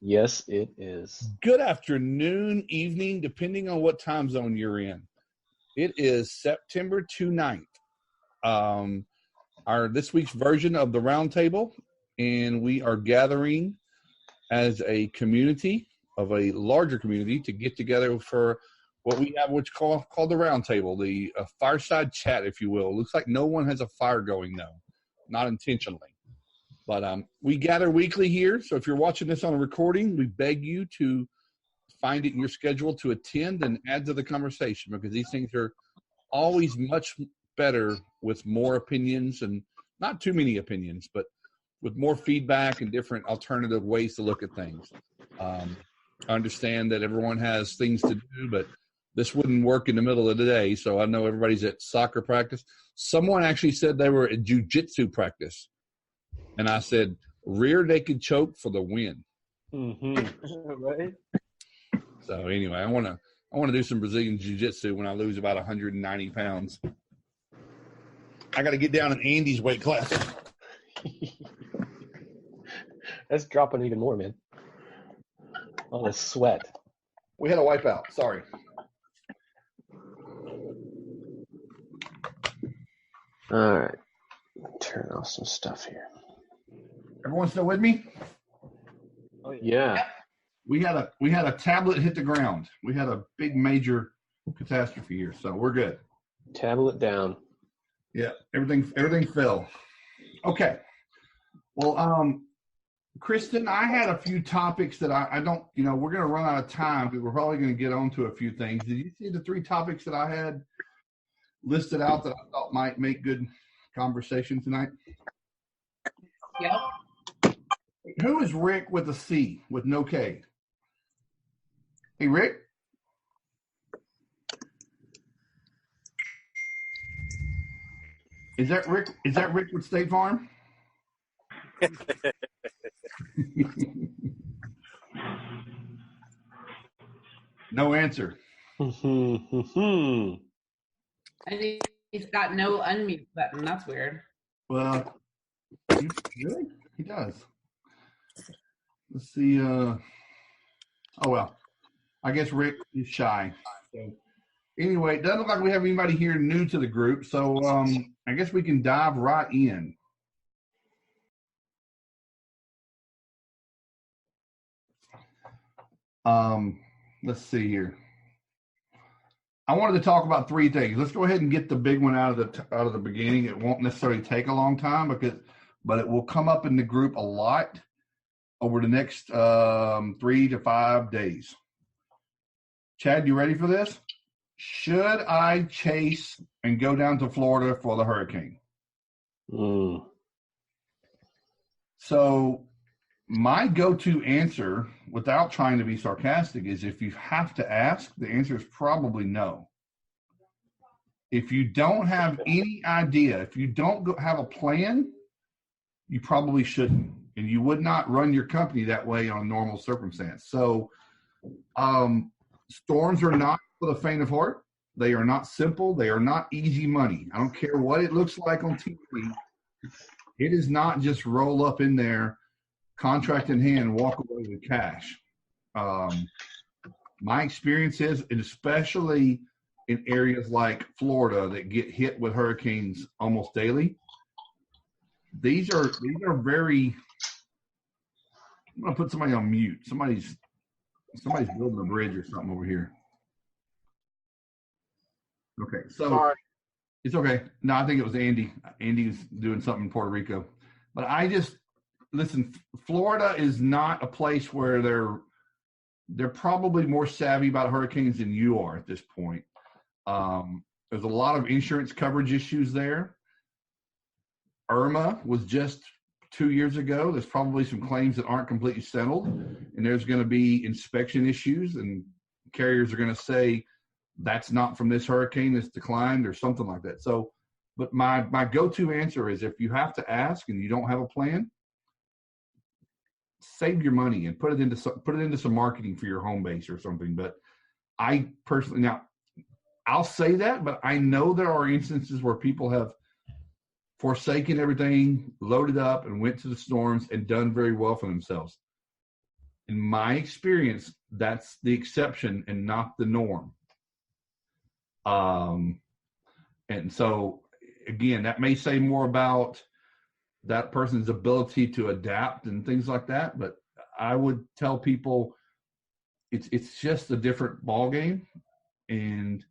Yes, it is. Good afternoon, evening, depending on what time zone you're in. It is September 29th. This week's version of the RoundTable, and we are gathering as a community of a larger community to get together for what we have, which called the RoundTable, the fireside chat, if you will. It looks like no one has a fire going though, not intentionally. But we gather weekly here, so if you're watching this on a recording, we beg you to find it in your schedule to attend and add to the conversation, because these things are always much better with more opinions, and not too many opinions, but with more feedback and different alternative ways to look at things. I understand that everyone has things to do, but this wouldn't work in the middle of the day, so I know everybody's at soccer practice. Someone actually said they were at jiu-jitsu practice. And I said, rear naked choke for the win. Mm-hmm. Right. So anyway, I want to do some Brazilian jiu-jitsu when I lose about 190 pounds. I got to get down in Andy's weight class. That's dropping even more, man. All the sweat. We had a wipeout. Sorry. All right. Turn off some stuff here. Everyone still with me? Oh, yeah. We had a tablet hit the ground. We had a big major catastrophe here, so we're good. Tablet down. Yeah, everything fell. Okay. Well, Kristen, I had a few topics that I don't, we're going to run out of time, but we're probably going to get on to a few things. Did you see the 3 topics that I had listed out that I thought might make good conversation tonight? Yep. Who is Rick with a C, with no K? Hey, Rick? Is that Rick? Is that Rick with State Farm? No answer. And he's got no unmute button. That's weird. Well, really? He does. Let's see. Oh, well. I guess Rick is shy. So, anyway, it doesn't look like we have anybody here new to the group, so I guess we can dive right in. Let's see here. I wanted to talk about 3 things. Let's go ahead and get the big one out of the beginning. It won't necessarily take a long time, but it will come up in the group a lot over the next 3 to 5 days. Chad, you ready for this? Should I chase and go down to Florida for the hurricane? So my go-to answer, without trying to be sarcastic, is if you have to ask, the answer is probably no. If you don't have any idea, if you don't have a plan, you probably shouldn't. And you would not run your company that way on a normal circumstance. So storms are not for the faint of heart. They are not simple. They are not easy money. I don't care what it looks like on TV. It is not just roll up in there, contract in hand, walk away with cash. My experience is, and especially in areas like Florida that get hit with hurricanes almost daily, these are very. I'm gonna put somebody on mute. Somebody's building a bridge or something over here. Okay, so sorry. It's okay. No, I think it was Andy. Andy's doing something in Puerto Rico. But listen, Florida is not a place where they're probably more savvy about hurricanes than you are at this point. There's a lot of insurance coverage issues there. Irma was just 2 years ago. There's probably some claims that aren't completely settled, and there's going to be inspection issues, and carriers are going to say that's not from this hurricane, it's declined or something like that. So, but my go-to answer is, if you have to ask and you don't have a plan, save your money and put it into some marketing for your home base or something. But I personally, now I'll say that, but I know there are instances where people have forsaken everything, loaded up, and went to the storms and done very well for themselves. In my experience, that's the exception and not the norm. And so, again, that may say more about that person's ability to adapt and things like that. But I would tell people it's just a different ball game. And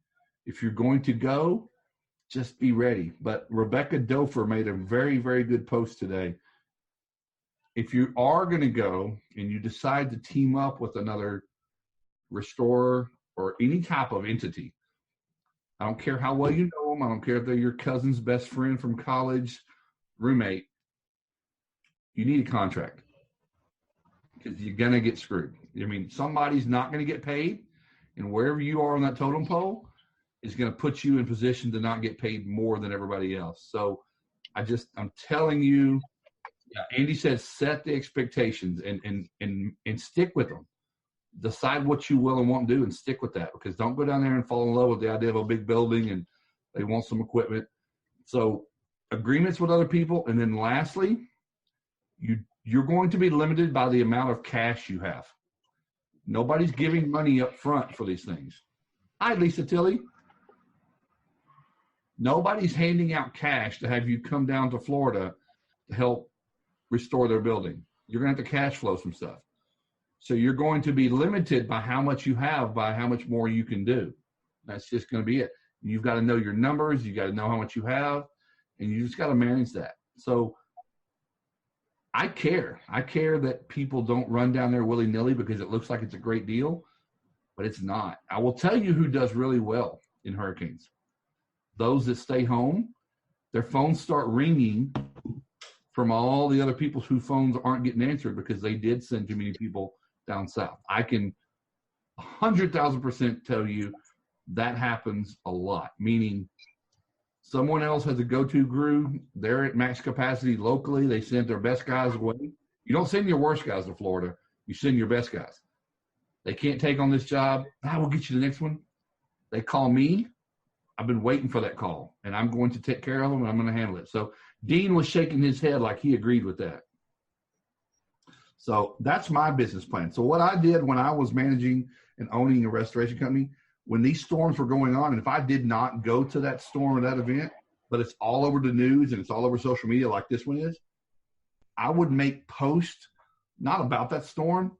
if you're going to go, just be ready. But Rebecca Dofer made a very, very good post today. If you are going to go and you decide to team up with another restorer or any type of entity, I don't care how well you know them. I don't care if they're your cousin's best friend from college, roommate. You need a contract because you're going to get screwed. I mean, somebody's not going to get paid, and wherever you are on that totem pole is going to put you in position to not get paid more than everybody else. So I'm telling you, Andy said, set the expectations and stick with them. Decide what you will and won't do and stick with that, because don't go down there and fall in love with the idea of a big building and they want some equipment. So agreements with other people. And then lastly, you're going to be limited by the amount of cash you have. Nobody's giving money up front for these things. Hi, Lisa Tilley. Nobody's handing out cash to have you come down to Florida to help restore their building. You're going to have to cash flow some stuff. So you're going to be limited by how much you have, by how much more you can do. That's just going to be it. You've got to know your numbers. You got to know how much you have, and you just got to manage that. So I care that people don't run down there willy-nilly because it looks like it's a great deal, but it's not. I will tell you who does really well in hurricanes. Those that stay home, their phones start ringing from all the other people whose phones aren't getting answered because they did send too many people down south. I can 100,000% tell you that happens a lot, meaning someone else has a go-to crew. They're at max capacity locally. They send their best guys away. You don't send your worst guys to Florida. You send your best guys. They can't take on this job. We'll get you the next one. They call me. I've been waiting for that call, and I'm going to take care of them, and I'm going to handle it. So Dean was shaking his head like he agreed with that. So that's my business plan. So what I did when I was managing and owning a restoration company, when these storms were going on, and if I did not go to that storm or that event, but it's all over the news and it's all over social media like this one is, I would make posts not about that storm,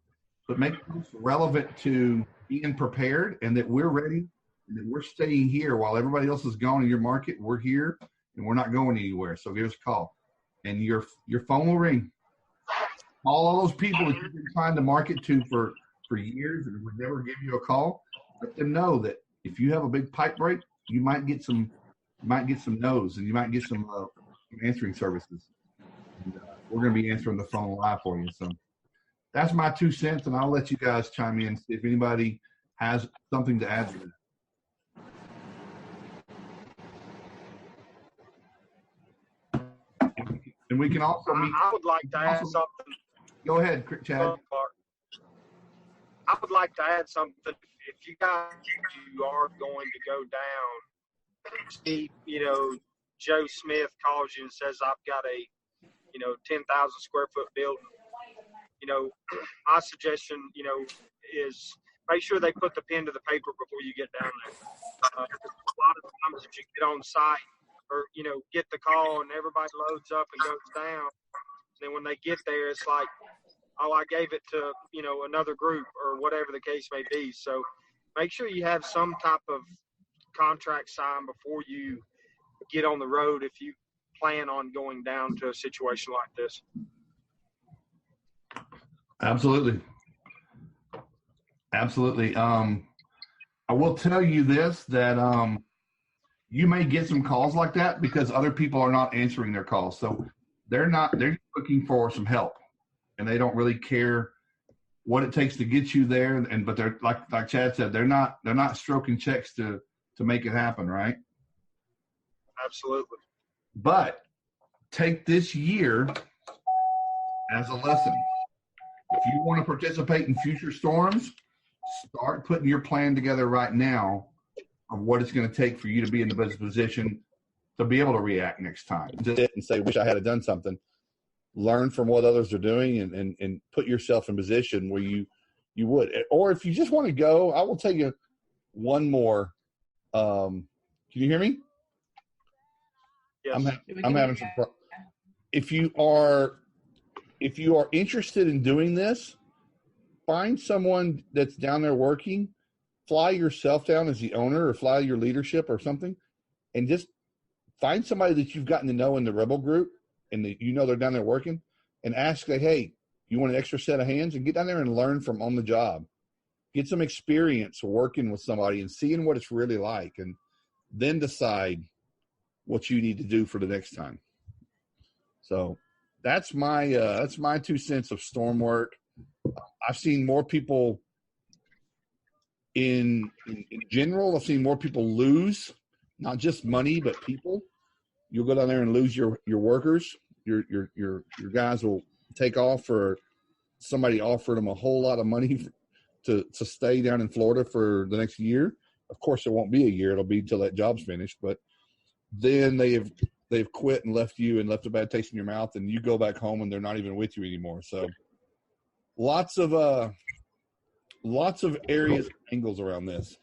but make posts relevant to being prepared and that we're ready and that we're staying here while everybody else is gone in your market. We're here and we're not going anywhere. So give us a call, and your phone will ring. All those people that you've been trying to market to for years and would never give you a call, let them know that if you have a big pipe break, you might get some no's, and you might get some answering services. And, we're going to be answering the phone live for you. So that's my 2 cents, and I'll let you guys chime in, see if anybody has something to add to that. And we can also meet. I would like to add something. Go ahead, Chad. I would like to add something. If you guys are going to go down, see, Joe Smith calls you and says, I've got a, 10,000 square foot building. My suggestion, is make sure they put the pen to the paper before you get down there. A lot of times if you get on site or, get the call and everybody loads up and goes down, then when they get there, it's like, oh, I gave it to, another group or whatever the case may be. So make sure you have some type of contract signed before you get on the road if you plan on going down to a situation like this. Absolutely. I will tell you this, that you may get some calls like that because other people are not answering their calls. So they're looking for some help, and they don't really care what it takes to get you there. But they're like Chad said, they're not stroking checks to make it happen, right? Absolutely. But take this year as a lesson. If you want to participate in future storms, start putting your plan together right now of what it's going to take for you to be in the best position to be able to react next time. Just and say, wish I had done something. learn from what others are doing, and put yourself in position where you would. Or if you just want to go, I will tell you one more. Can you hear me? Yes. I'm having some. If you are interested in doing this, find someone that's down there working. Fly yourself down as the owner, or fly your leadership or something, and just find somebody that you've gotten to know in the Rebel group, and that they're down there working, and ask, like, hey, you want an extra set of hands? And get down there and learn from on the job. Get some experience working with somebody and seeing what it's really like, and then decide what you need to do for the next time. So that's my 2 cents of storm work. I've seen more people in general. I've seen more people lose, not just money, but people. You'll go down there and lose your workers. Your guys will take off for somebody offered them a whole lot of money to stay down in Florida for the next year. Of course, it won't be a year. It'll be until that job's finished. But then they've quit and left you and left a bad taste in your mouth, and you go back home and they're not even with you anymore. So lots of areas and angles around this.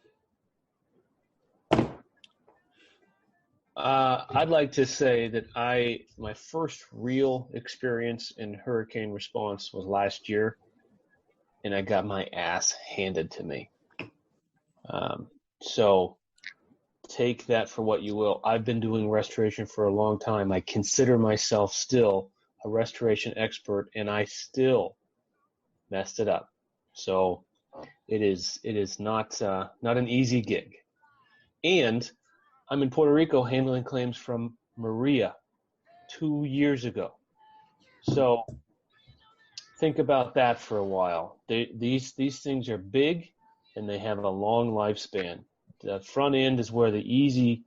I'd like to say that my first real experience in hurricane response was last year, and I got my ass handed to me. So take that for what you will. I've been doing restoration for a long time. I consider myself still a restoration expert, and I still messed it up. So it is not an easy gig. And I'm in Puerto Rico handling claims from Maria 2 years ago. So think about that for a while. These things are big, and they have a long lifespan. The front end is where the easy,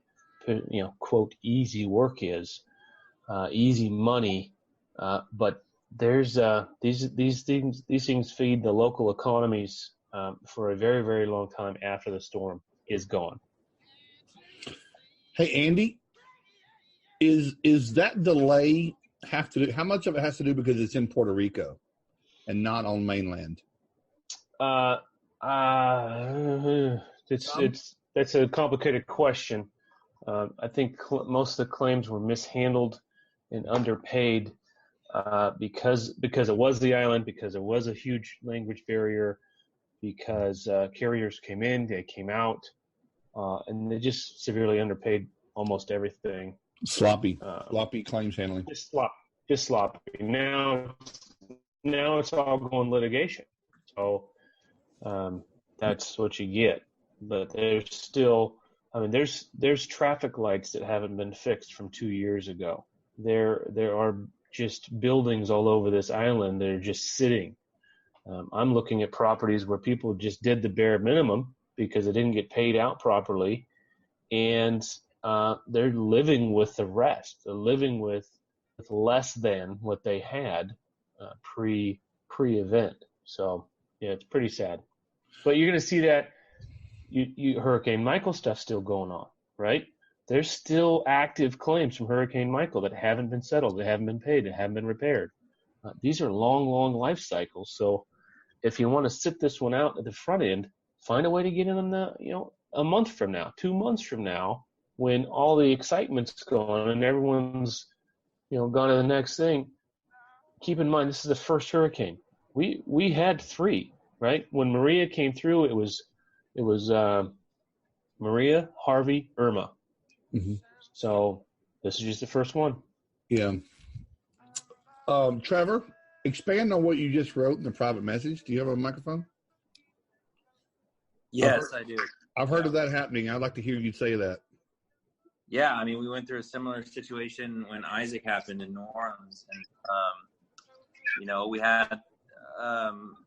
quote, easy work is, easy money. But there's these things feed the local economies for a very, very long time after the storm is gone. Hey, Andy, is that delay have to do? How much of it has to do because it's in Puerto Rico and not on mainland? That's a complicated question. I think most of the claims were mishandled and underpaid because it was the island, because it was a huge language barrier, because carriers came in, they came out, and they just severely underpaid almost everything. Sloppy claims handling. Just sloppy. Now it's all going litigation. So that's what you get. But there's still, there's traffic lights that haven't been fixed from 2 years ago. There are just buildings all over this island that are just sitting. I'm looking at properties where people just did the bare minimum because they didn't get paid out properly, and they're living with the rest. They're living with less than what they had pre-event. So yeah, it's pretty sad. But you're going to see that Hurricane Michael stuff still going on, right? There's still active claims from Hurricane Michael that haven't been settled, that haven't been paid, that haven't been repaired. These are long life cycles. So if you want to sit this one out at the front end, find a way to get in them, a month from now, 2 months from now, when all the excitement's gone and everyone's, gone to the next thing. Keep in mind, this is the first hurricane. We had 3, right? When Maria came through, it was Maria, Harvey, Irma. Mm-hmm. So this is just the first one. Yeah. Trevor, expand on what you just wrote in the private message. Do you have a microphone? Yes, I do. I've heard of that happening. I'd like to hear you say that. Yeah, we went through a similar situation when Isaac happened in New Orleans, and we had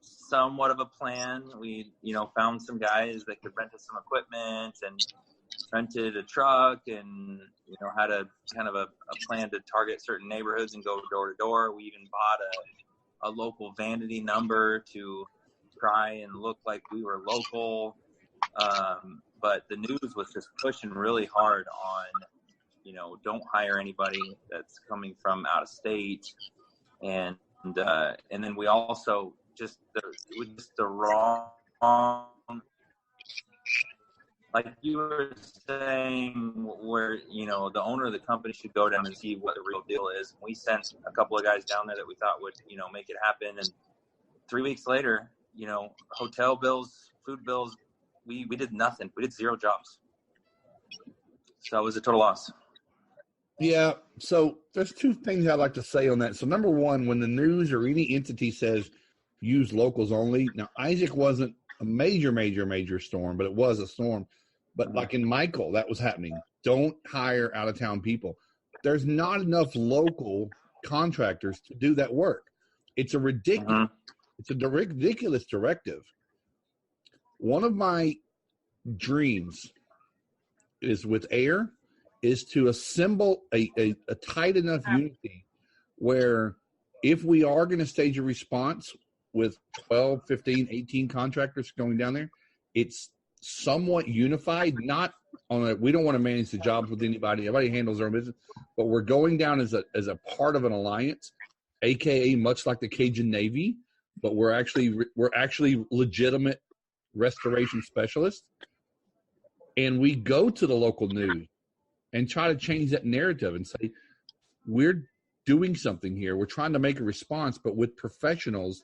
somewhat of a plan. We found some guys that could rent us some equipment and rented a truck, and had a kind of a plan to target certain neighborhoods and go door to door. We even bought a local vanity number to try and look like we were local. But the news was just pushing really hard on, don't hire anybody that's coming from out of state. and then we also just the wrong, like you were saying, where the owner of the company should go down and see what the real deal is. We sent a couple of guys down there that we thought would make it happen, and 3 weeks later, hotel bills, food bills, we did nothing. We did 0 jobs, so it was a total loss. Yeah, so there's 2 things I'd like to say on that. So number one, when the news or any entity says use locals only, now Isaac wasn't a major storm, but it was a storm. But like in Michael, that was happening. Don't hire out-of-town people. There's not enough local contractors to do that work. It's a ridiculous, it's a ridiculous directive. One of my dreams is with AIR is to assemble a tight enough unity where if we are going to stage a response with 12, 15, 18 contractors going down there, it's somewhat unified, not on a, we don't want to manage the jobs with anybody. Everybody handles their own business, but we're going down as a part of an alliance, AKA much like the Cajun Navy, but we're actually legitimate restoration specialists. And we go to the local news and try to change that narrative and say, we're doing something here. We're trying to make a response, but with professionals.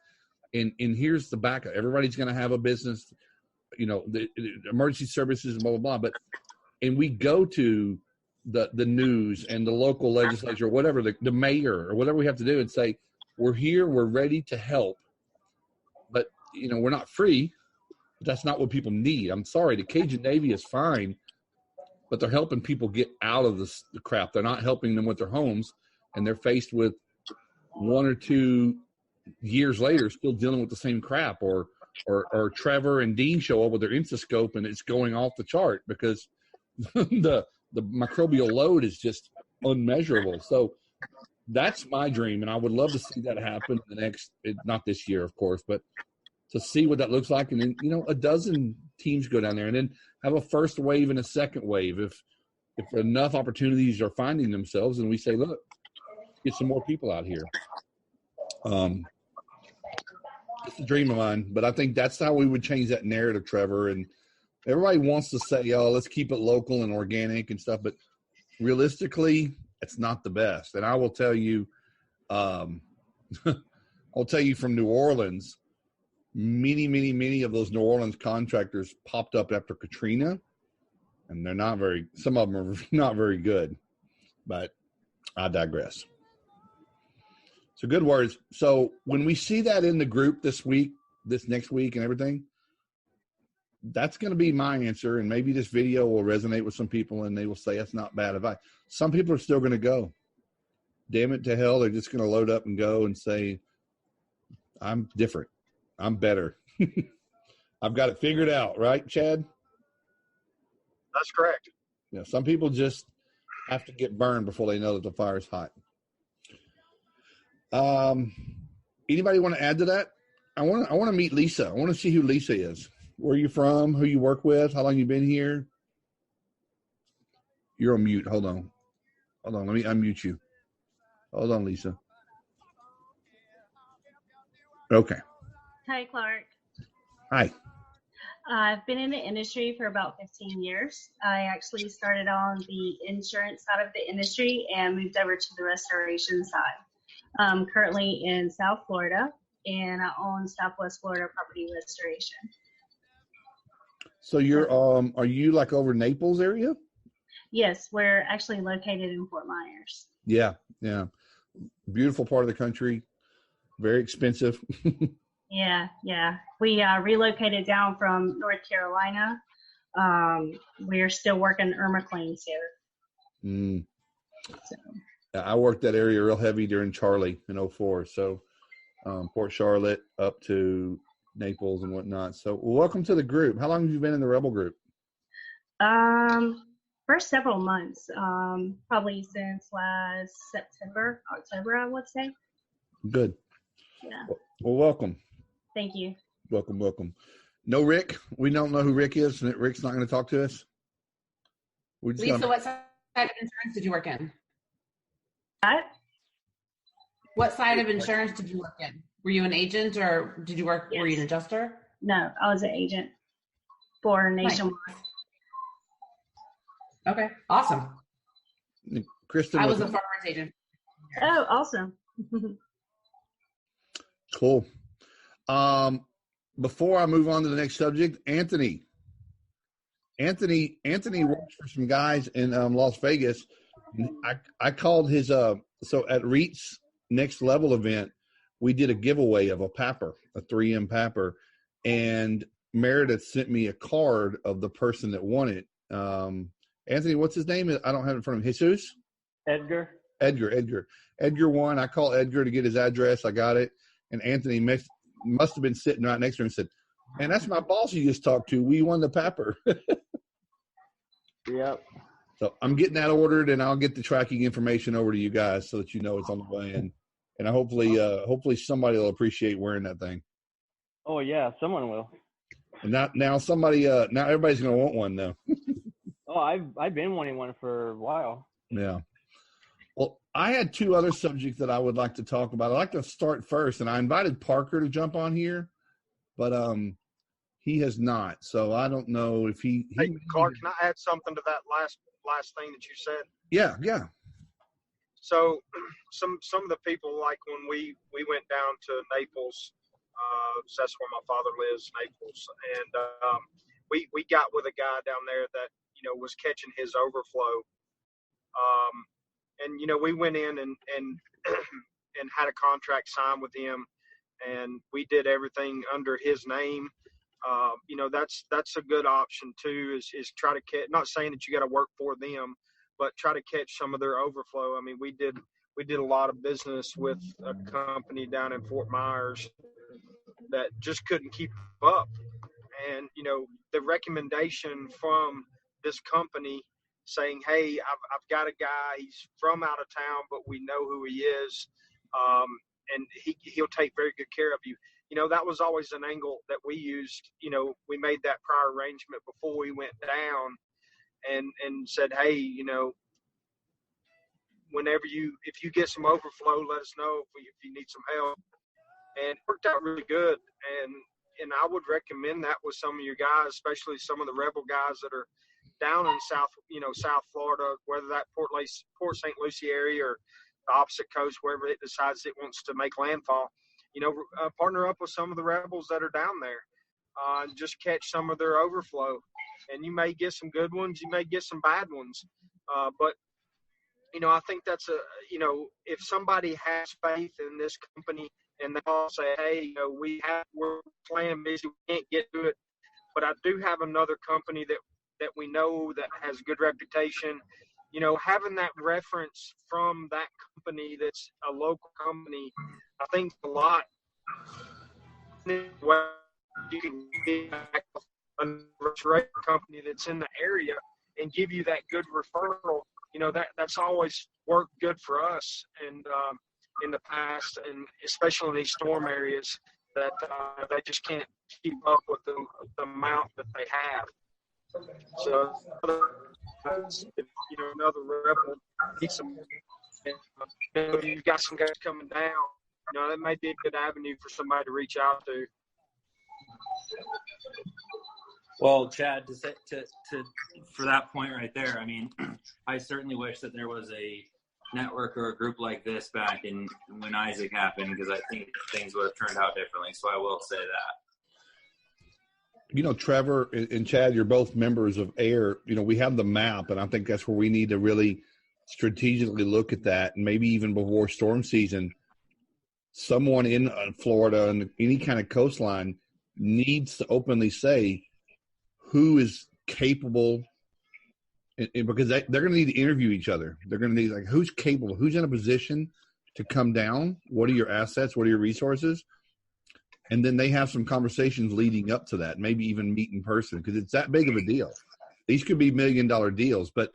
And here's the backup. Everybody's going to have a business, the emergency services, blah, blah, blah. And we go to the news and the local legislature, or whatever, the mayor or whatever we have to do, and say, we're here, we're ready to help. But, we're not free. But that's not what people need. I'm sorry. The Cajun Navy is fine, but they're helping people get out of the crap. They're not helping them with their homes, and they're faced with 1 or 2 years later still dealing with the same crap. Or Trevor and Dean show up with their Instascope, and it's going off the chart because the microbial load is just unmeasurable. So that's my dream, and I would love to see that happen in the next, not this year, of course, but to see what that looks like. And then, a dozen teams go down there and then have a first wave and a second wave. If enough opportunities are finding themselves, and we say, look, get some more people out here. It's a dream of mine, but I think that's how we would change that narrative, Trevor. And everybody wants to say, let's keep it local and organic and stuff, but realistically, it's not the best. And I will tell you, from New Orleans, many of those New Orleans contractors popped up after Katrina, and some of them are not very good, but I digress. So good words. So when we see that in the group this next week and everything, that's going to be my answer. And maybe this video will resonate with some people and they will say, that's not bad advice. Some people are still going to go. Damn it to hell. They're just going to load up and go and say, I'm different. I'm better. I've got it figured out. Right, Chad? That's correct. Yeah. Some people just have to get burned before they know that the fire's hot. Anybody want to add to that? I want to meet Lisa. I want to see who Lisa is. Where are you from? Who you work with? How long you been here? You're on mute. Hold on. Let me unmute you. Hold on, Lisa. Okay. Hi, Clark. Hi. I've been in the industry for about 15 years. I actually started on the insurance side of the industry and moved over to the restoration side. I'm currently in South Florida, and I own Southwest Florida Property Restoration. So you're are you like over Naples area? Yes, we're actually located in Fort Myers. Yeah. Beautiful part of the country. Very expensive. Yeah. We relocated down from North Carolina. We're still working Irma claims here. So. I worked that area real heavy during Charlie in 2004. So Port Charlotte up to Naples and whatnot. So welcome to the group. How long have you been in the Rebel group? For several months, probably since last October, I would say. Good. Yeah. Well, welcome. Thank you. Welcome. No Rick. We don't know who Rick is. Rick's not going to talk to us. Lisa, what side of insurance did you work in? What side of insurance did you work in? Were you an agent or did you work? Yes. Were you an adjuster? No, I was an agent for Nationwide. Okay, awesome. Kristen I was a farmer's agent. Oh, awesome. cool. Before I move on to the next subject, Anthony works for some guys in Las Vegas. I called his so at REIT's next level event, we did a giveaway of a papper, a 3M papper, and Meredith sent me a card of the person that won it. Anthony, what's his name? I don't have it in front of me. Jesus? Edgar. Edgar won. I called Edgar to get his address. I got it. And Anthony must have been sitting right next to him and said, "Man, that's my boss you just talked to. We won the papper." Yep. So I'm getting that ordered, and I'll get the tracking information over to you guys so that you know it's on the way. And hopefully somebody will appreciate wearing that thing. Oh yeah, someone will. And now everybody's gonna want one though. Oh, I've been wanting one for a while. Yeah. Well, I had two other subjects that I would like to talk about. I'd like to start first, and I invited Parker to jump on here, but he has not. So I don't know if he Hey, Clark, can I add something to that last thing that you said? Yeah. So some of the people, like when we went down to Naples, so that's where my father lives, Naples, and we got with a guy down there that was catching his overflow, and we went in and and had a contract signed with him, and we did everything under his name. That's a good option too, is try to catch, not saying that you got to work for them, but try to catch some of their overflow. I mean, we did a lot of business with a company down in Fort Myers that just couldn't keep up. And, the recommendation from this company saying, "Hey, I've got a guy, he's from out of town, but we know who he is. And he'll take very good care of you." That was always an angle that we used. We made that prior arrangement before we went down and said, "Hey, if you get some overflow, let us know if you need some help." And it worked out really good. And I would recommend that with some of your guys, especially some of the Rebel guys that are down in South Florida, whether that Port St. Lucie area or the opposite coast, wherever it decides it wants to make landfall. Partner up with some of the Rebels that are down there, and just catch some of their overflow. And you may get some good ones, you may get some bad ones, but I think that's if somebody has faith in this company and they all say, "Hey, we're playing busy, we can't get to it, but I do have another company that we know that has a good reputation." Having that reference from that company that's a local company, I think a lot. You can get a restoration company that's in the area and give you that good referral. That's always worked good for us, and in the past, and especially in these storm areas that they just can't keep up with the amount that they have. So, if another Rebel needs some, you've got some guys coming down, that might be a good avenue for somebody to reach out to. Well, Chad, for that point right there, I mean, I certainly wish that there was a network or a group like this back in when Isaac happened, because I think things would have turned out differently. So I will say that. Trevor and Chad, you're both members of AIR. We have the map, and I think that's where we need to really strategically look at that. And maybe even before storm season, someone in Florida and any kind of coastline needs to openly say who is capable, because they're going to need to interview each other. They're going to need, like, who's capable, who's in a position to come down, what are your assets, what are your resources, and then they have some conversations leading up to that, maybe even meet in person, because it's that big of a deal. These could be $1 million deals, but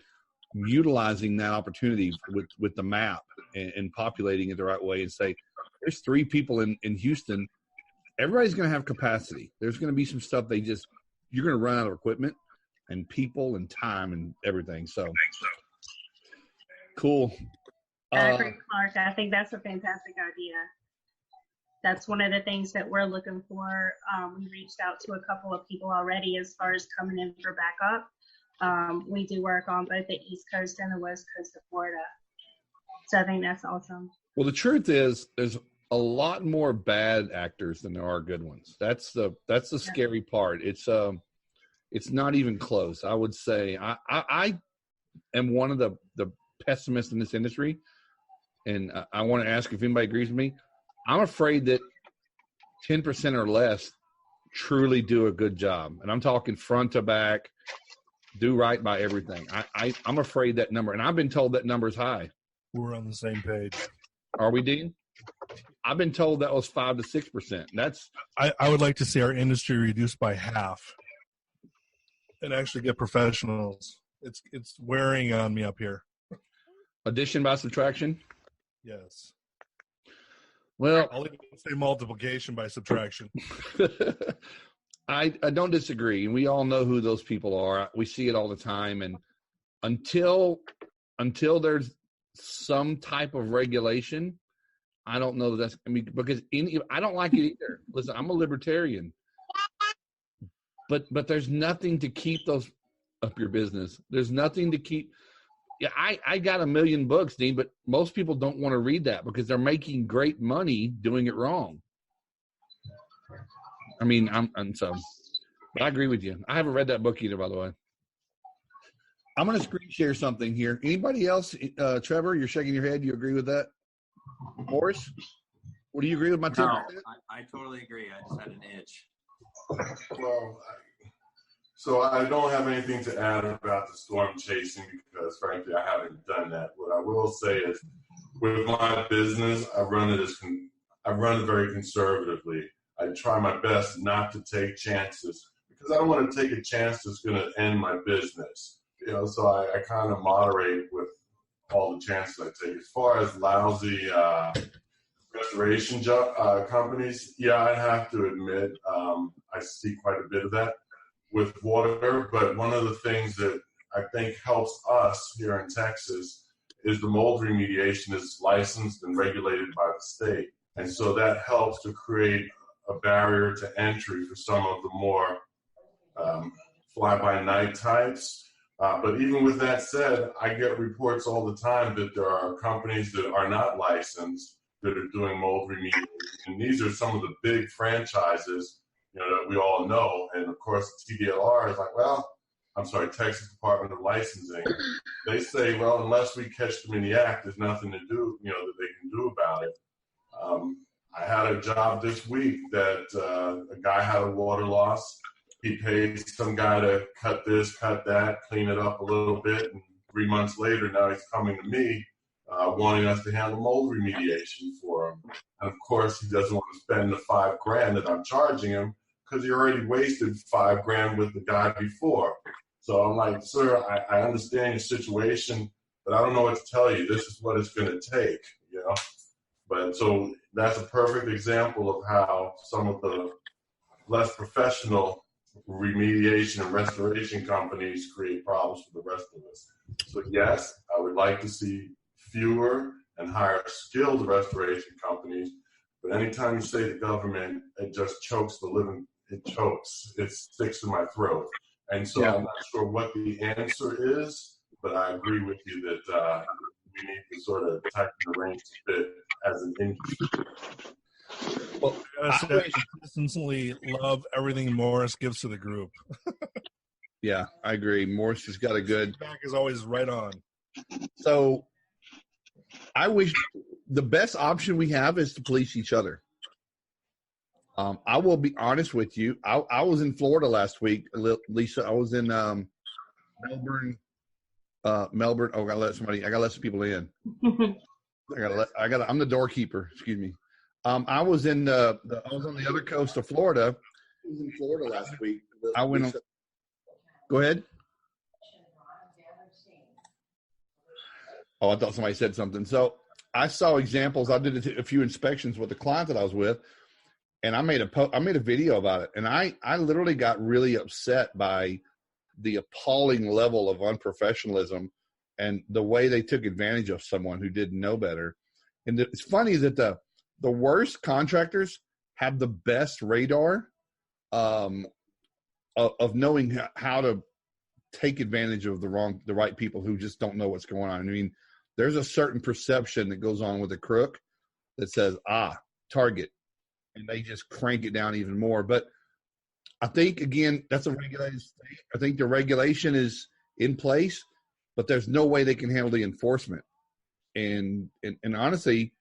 utilizing that opportunity with the map and populating it the right way and say, there's 3 people in Houston. Everybody's going to have capacity. There's going to be some stuff you're going to run out of equipment and people and time and everything. So cool. I agree, Clark. I think that's a fantastic idea. That's one of the things that we're looking for. We reached out to a couple of people already as far as coming in for backup. We do work on both the East Coast and the West Coast of Florida. So I think that's awesome. Well, the truth is, there's a lot more bad actors than there are good ones. That's the scary part. It's not even close. I would say I am one of the pessimists in this industry, and I want to ask if anybody agrees with me. I'm afraid that 10% or less truly do a good job, and I'm talking front to back, do right by everything. I'm afraid that number, and I've been told that number is high. We're on the same page. Are we, Dean? I've been told that was 5 to 6%. That's I would like to see our industry reduced by half, and actually get professionals. It's wearing on me up here. addition by subtraction. Yes. Well, I'll even say multiplication by subtraction. I don't disagree, and we all know who those people are. We see it all the time, and until there's some type of regulation, I don't know that that's. I mean, because I don't like it either. Listen, I'm a libertarian, but there's nothing to keep those up your business. There's nothing to keep. Yeah, I got 1 million books, Dean, but most people don't want to read that because they're making great money doing it wrong. I mean, but I agree with you. I haven't read that book either, by the way. I'm going to screen share something here. Anybody else? Trevor, you're shaking your head. You agree with that? Morris, do you agree with my 10%? No, I totally agree. I just had an itch. Well, so I don't have anything to add about the storm chasing because, frankly, I haven't done that. What I will say is, with my business, I run it very conservatively. I try my best not to take chances because I don't want to take a chance that's going to end my business. So I kind of moderate with all the chances I take. As far as lousy restoration companies, yeah, I have to admit I see quite a bit of that with water. But one of the things that I think helps us here in Texas is the mold remediation is licensed and regulated by the state. And so that helps to create a barrier to entry for some of the more fly-by-night types. But even with that said, I get reports all the time that there are companies that are not licensed that are doing mold remediation. And these are some of the big franchises, that we all know. And of course, TDLR is like, Texas Department of Licensing. They say, well, unless we catch them in the act, there's nothing to do, that they can do about it. I had a job this week that a guy had a water loss. He paid some guy to cut this, cut that, clean it up a little bit. And 3 months later, now he's coming to me wanting us to handle mold remediation for him. And of course, he doesn't want to spend the $5,000 that I'm charging him because he already wasted $5,000 with the guy before. So I'm like, sir, I understand your situation, but I don't know what to tell you. This is what it's going to take, But so that's a perfect example of how some of the less professional remediation and restoration companies create problems for the rest of us. So yes, I would like to see fewer and higher skilled restoration companies, but anytime you say the government, it just chokes it sticks in my throat. And so I'm not sure what the answer is, but I agree with you that we need to sort of tighten the reins a bit as an industry. Well, I consistently love everything Morris gives to the group. Yeah, I agree. Morris has got a good back is always right on. So I wish the best option we have is to police each other. I will be honest with you. I was in Florida last week, Lisa. I was in Melbourne. Melbourne. Oh, I gotta let some people in. I'm the doorkeeper. Excuse me. I was on the other coast of Florida. I was in Florida last week. I went on. Go ahead. Oh, I thought somebody said something. So I saw examples. I did a few inspections with the client that I was with, and I made a video about it. And I literally got really upset by the appalling level of unprofessionalism and the way they took advantage of someone who didn't know better. And it's funny that the worst contractors have the best radar of knowing how to take advantage of the right people who just don't know what's going on. I mean, there's a certain perception that goes on with a crook that says, target, and they just crank it down even more. But I think, again, that's a regulated state. I think the regulation is in place, but there's no way they can handle the enforcement. And honestly,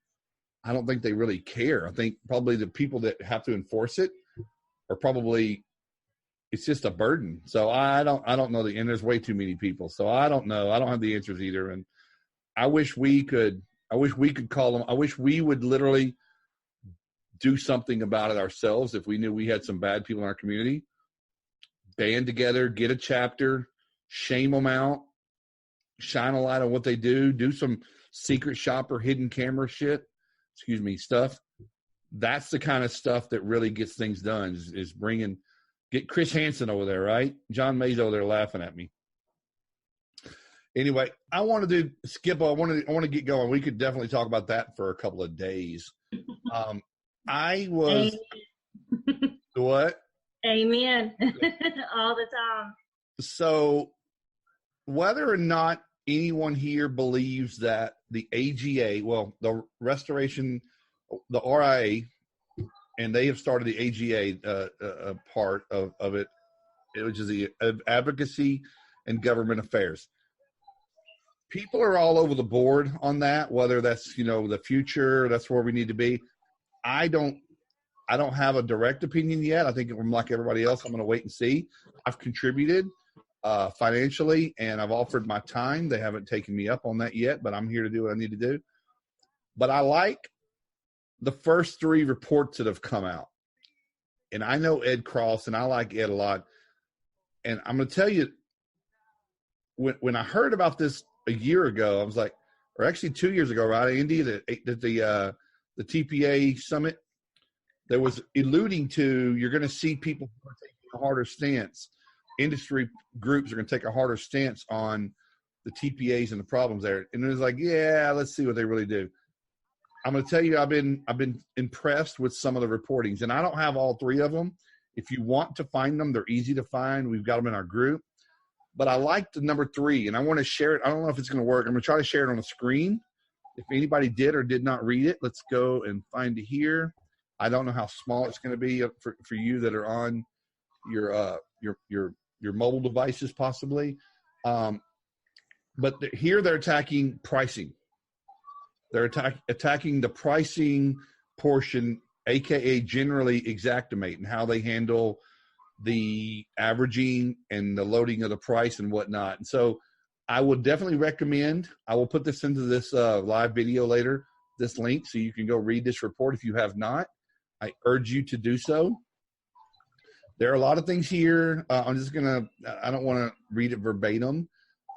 I don't think they really care. I think probably the people that have to enforce it are probably, it's just a burden. So I don't know and there's way too many people. So I don't know. I don't have the answers either. And I wish we could call them. I wish we would literally do something about it ourselves if we knew we had some bad people in our community. Band together, get a chapter, shame them out, shine a light on what they do some secret shopper, hidden camera stuff. That's the kind of stuff that really gets things done, is get Chris Hansen over there, right? John May's over there laughing at me. Anyway, I want to Skip. I want to get going. We could definitely talk about that for a couple of days. I was what? Amen. All the time. So whether or not anyone here believes that the AGA, well, the restoration, the RIA, and they have started the AGA part of it, which is the advocacy and government affairs. People are all over the board on that, whether that's, the future, that's where we need to be. I don't have a direct opinion yet. I think I'm like everybody else. I'm going to wait and see. I've contributed financially, and I've offered my time. They haven't taken me up on that yet, but I'm here to do what I need to do. But I like the first 3 reports that have come out. And I know Ed Cross, and I like Ed a lot. And I'm going to tell you, when I heard about this a year ago, I was like, or actually 2 years ago, right, Andy, that the TPA summit, there was alluding to, you're going to see people who are taking a harder stance. Industry groups are going to take a harder stance on the TPAs and the problems there. And it was like, yeah, let's see what they really do. I'm going to tell you, I've been impressed with some of the reportings, and I don't have all 3 of them. If you want to find them, they're easy to find. We've got them in our group. But I like the number 3, and I want to share it. I don't know if it's going to work. I'm going to try to share it on the screen. If anybody did or did not read it, let's go and find it here. I don't know how small it's going to be for you that are on your mobile devices possibly. But here they're attacking pricing. They're attacking the pricing portion, aka generally Xactimate, and how they handle the averaging and the loading of the price and whatnot. And so I would definitely recommend, I will put this into this live video later, this link, so you can go read this report if you have not. I urge you to do so. There are a lot of things here. I don't want to read it verbatim.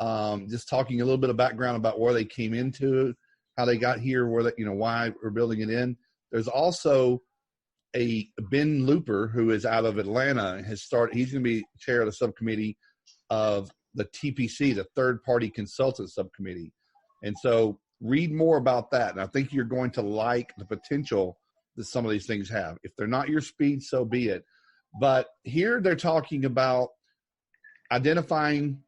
Just talking a little bit of background about where they came into, how they got here, why we're building it in. There's also Ben Looper, who is out of Atlanta, he's going to be chair of the subcommittee of the TPC, the third party consultant subcommittee. And so read more about that. And I think you're going to like the potential that some of these things have. If they're not your speed, so be it. But here they're talking about identifying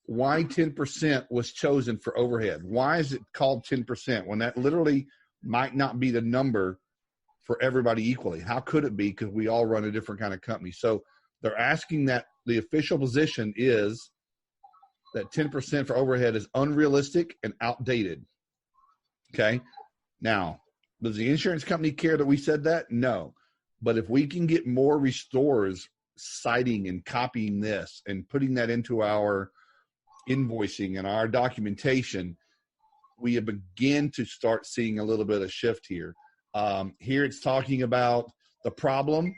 why 10% was chosen for overhead. Why is it called 10% when that literally might not be the number for everybody equally? How could it be? Because we all run a different kind of company. So they're asking that the official position is that 10% for overhead is unrealistic and outdated. Okay. Now, does the insurance company care that we said that? No. But if we can get more restorers citing and copying this and putting that into our invoicing and our documentation, we begin to start seeing a little bit of shift here. Here it's talking about the problem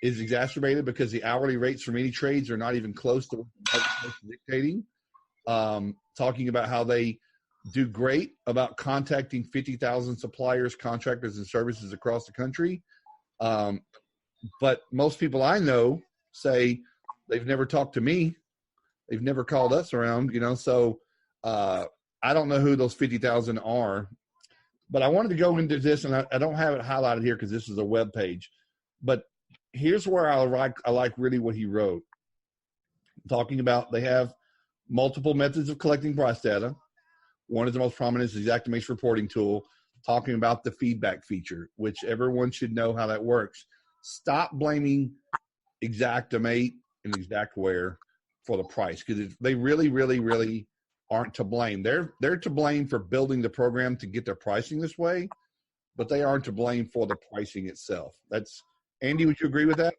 is exacerbated because the hourly rates for many trades are not even close to what the marketplace is dictating. Talking about how they do great about contacting 50,000 suppliers, contractors, and services across the country. But most people I know say they've never talked to me. They've never called us around, so I don't know who those 50,000 are, but I wanted to go into this, and I don't have it highlighted here because this is a web page. But here's where I like really what he wrote, talking about they have multiple methods of collecting price data. One of the most prominent is the Xactimate's reporting tool, talking about the feedback feature, which everyone should know how that works. Stop blaming Xactimate and Xactware for the price, because they really, really, really aren't to blame. They're to blame for building the program to get their pricing this way, but they aren't to blame for the pricing itself. That's Andy, would you agree with that?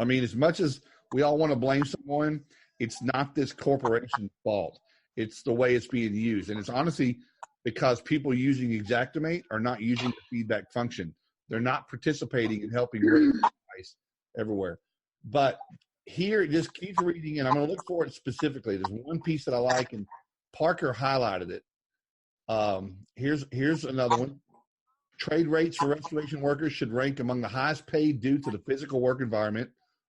I mean, as much as we all want to blame someone, it's not this corporation's fault. It's the way it's being used. And it's honestly because people using Xactimate are not using the feedback function. They're not participating in helping raise the price everywhere. But here it just keeps reading, and I'm going to look for it specifically. There's one piece that I like, and Parker highlighted it. Here's another one. Trade rates for restoration workers should rank among the highest paid due to the physical work environment,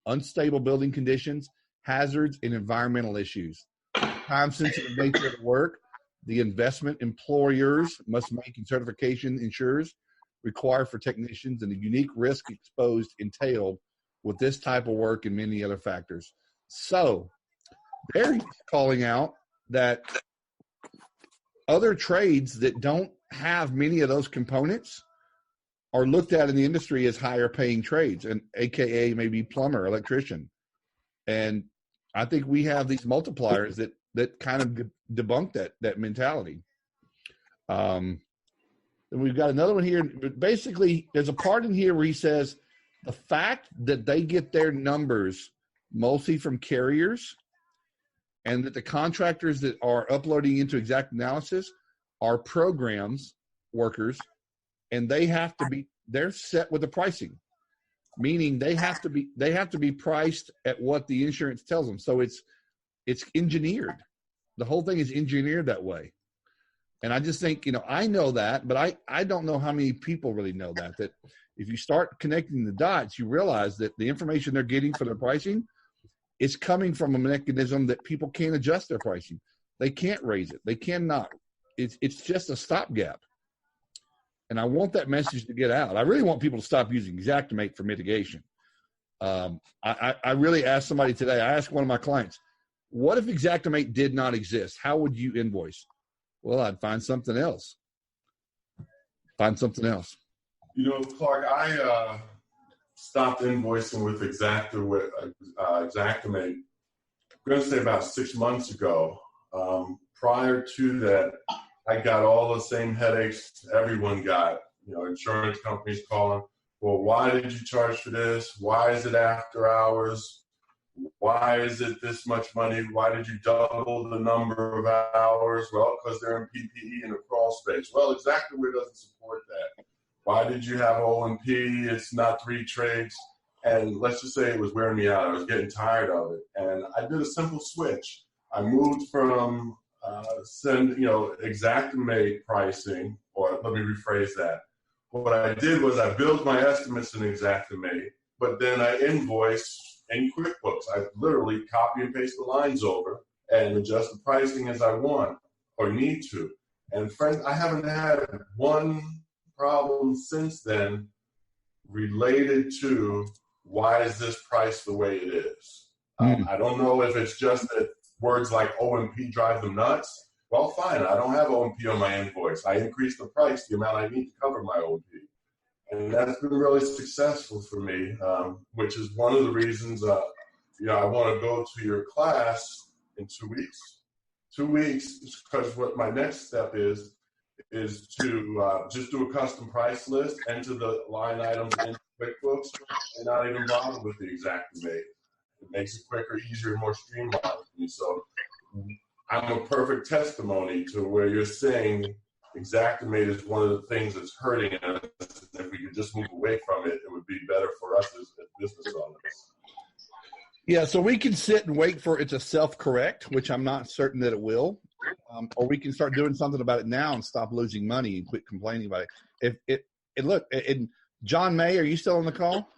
unstable building conditions, hazards, and environmental issues. Time-sensitive nature of the work, the investment employers must make in certification insurers required for technicians, and the unique risk exposed entailed with this type of work and many other factors. So they're calling out that other trades that don't have many of those components are looked at in the industry as higher paying trades, and AKA maybe plumber, electrician. And I think we have these multipliers that kind of debunk that mentality. And we've got another one here. But basically, there's a part in here where he says the fact that they get their numbers mostly from carriers, and that the contractors that are uploading into Exact Analysis are programs workers, and they're set with the pricing, meaning they have to be priced at what the insurance tells them. So it's engineered. The whole thing is engineered that way. And I just think, I know that, but I don't know how many people really know that if you start connecting the dots, you realize that the information they're getting for their pricing is coming from a mechanism that people can't adjust their pricing. They can't raise it. They cannot. It's just a stopgap. And I want that message to get out. I really want people to stop using Xactimate for mitigation. I really asked somebody today, I asked one of my clients, what if Xactimate did not exist? How would you invoice? Well, I'd find something else. Clark, I stopped invoicing with Xactimate, I'm going to say about 6 months ago. Prior to that, I got all the same headaches everyone got. Insurance companies calling, well, why did you charge for this? Why is it after hours? Why is it this much money? Why did you double the number of hours? Well, because they're in PPE in a crawl space. Well, Xactimate doesn't support that. Why did you have O&P? It's not 3 trades. And let's just say it was wearing me out. I was getting tired of it. And I did a simple switch. I moved from Xactimate pricing, or let me rephrase that. What I did was I built my estimates in Xactimate, but then I invoice in QuickBooks. I literally copy and paste the lines over and adjust the pricing as I want or need to. And friends, I haven't had one problem since then related to why is this price the way it is. I don't know if it's just that words like O&P drive them nuts. Well, fine, I don't have O&P on my invoice. I increase the price, the amount I need to cover my O&P. And that's been really successful for me, which is one of the reasons, I want to go to your class in 2 weeks. 2 weeks, because what my next step is to just do a custom price list, enter the line items in QuickBooks, and not even bother with the Xactimate. It makes it quicker, easier, more streamlined for me. So I'm a perfect testimony to where you're saying Xactimate is one of the things that's hurting us. If we could just move away from it, it would be better for us as business owners. Yeah, so we can sit and wait for it to self-correct, which I'm not certain that it will. Or we can start doing something about it now and stop losing money and quit complaining about it. Look, John May, are you still on the call?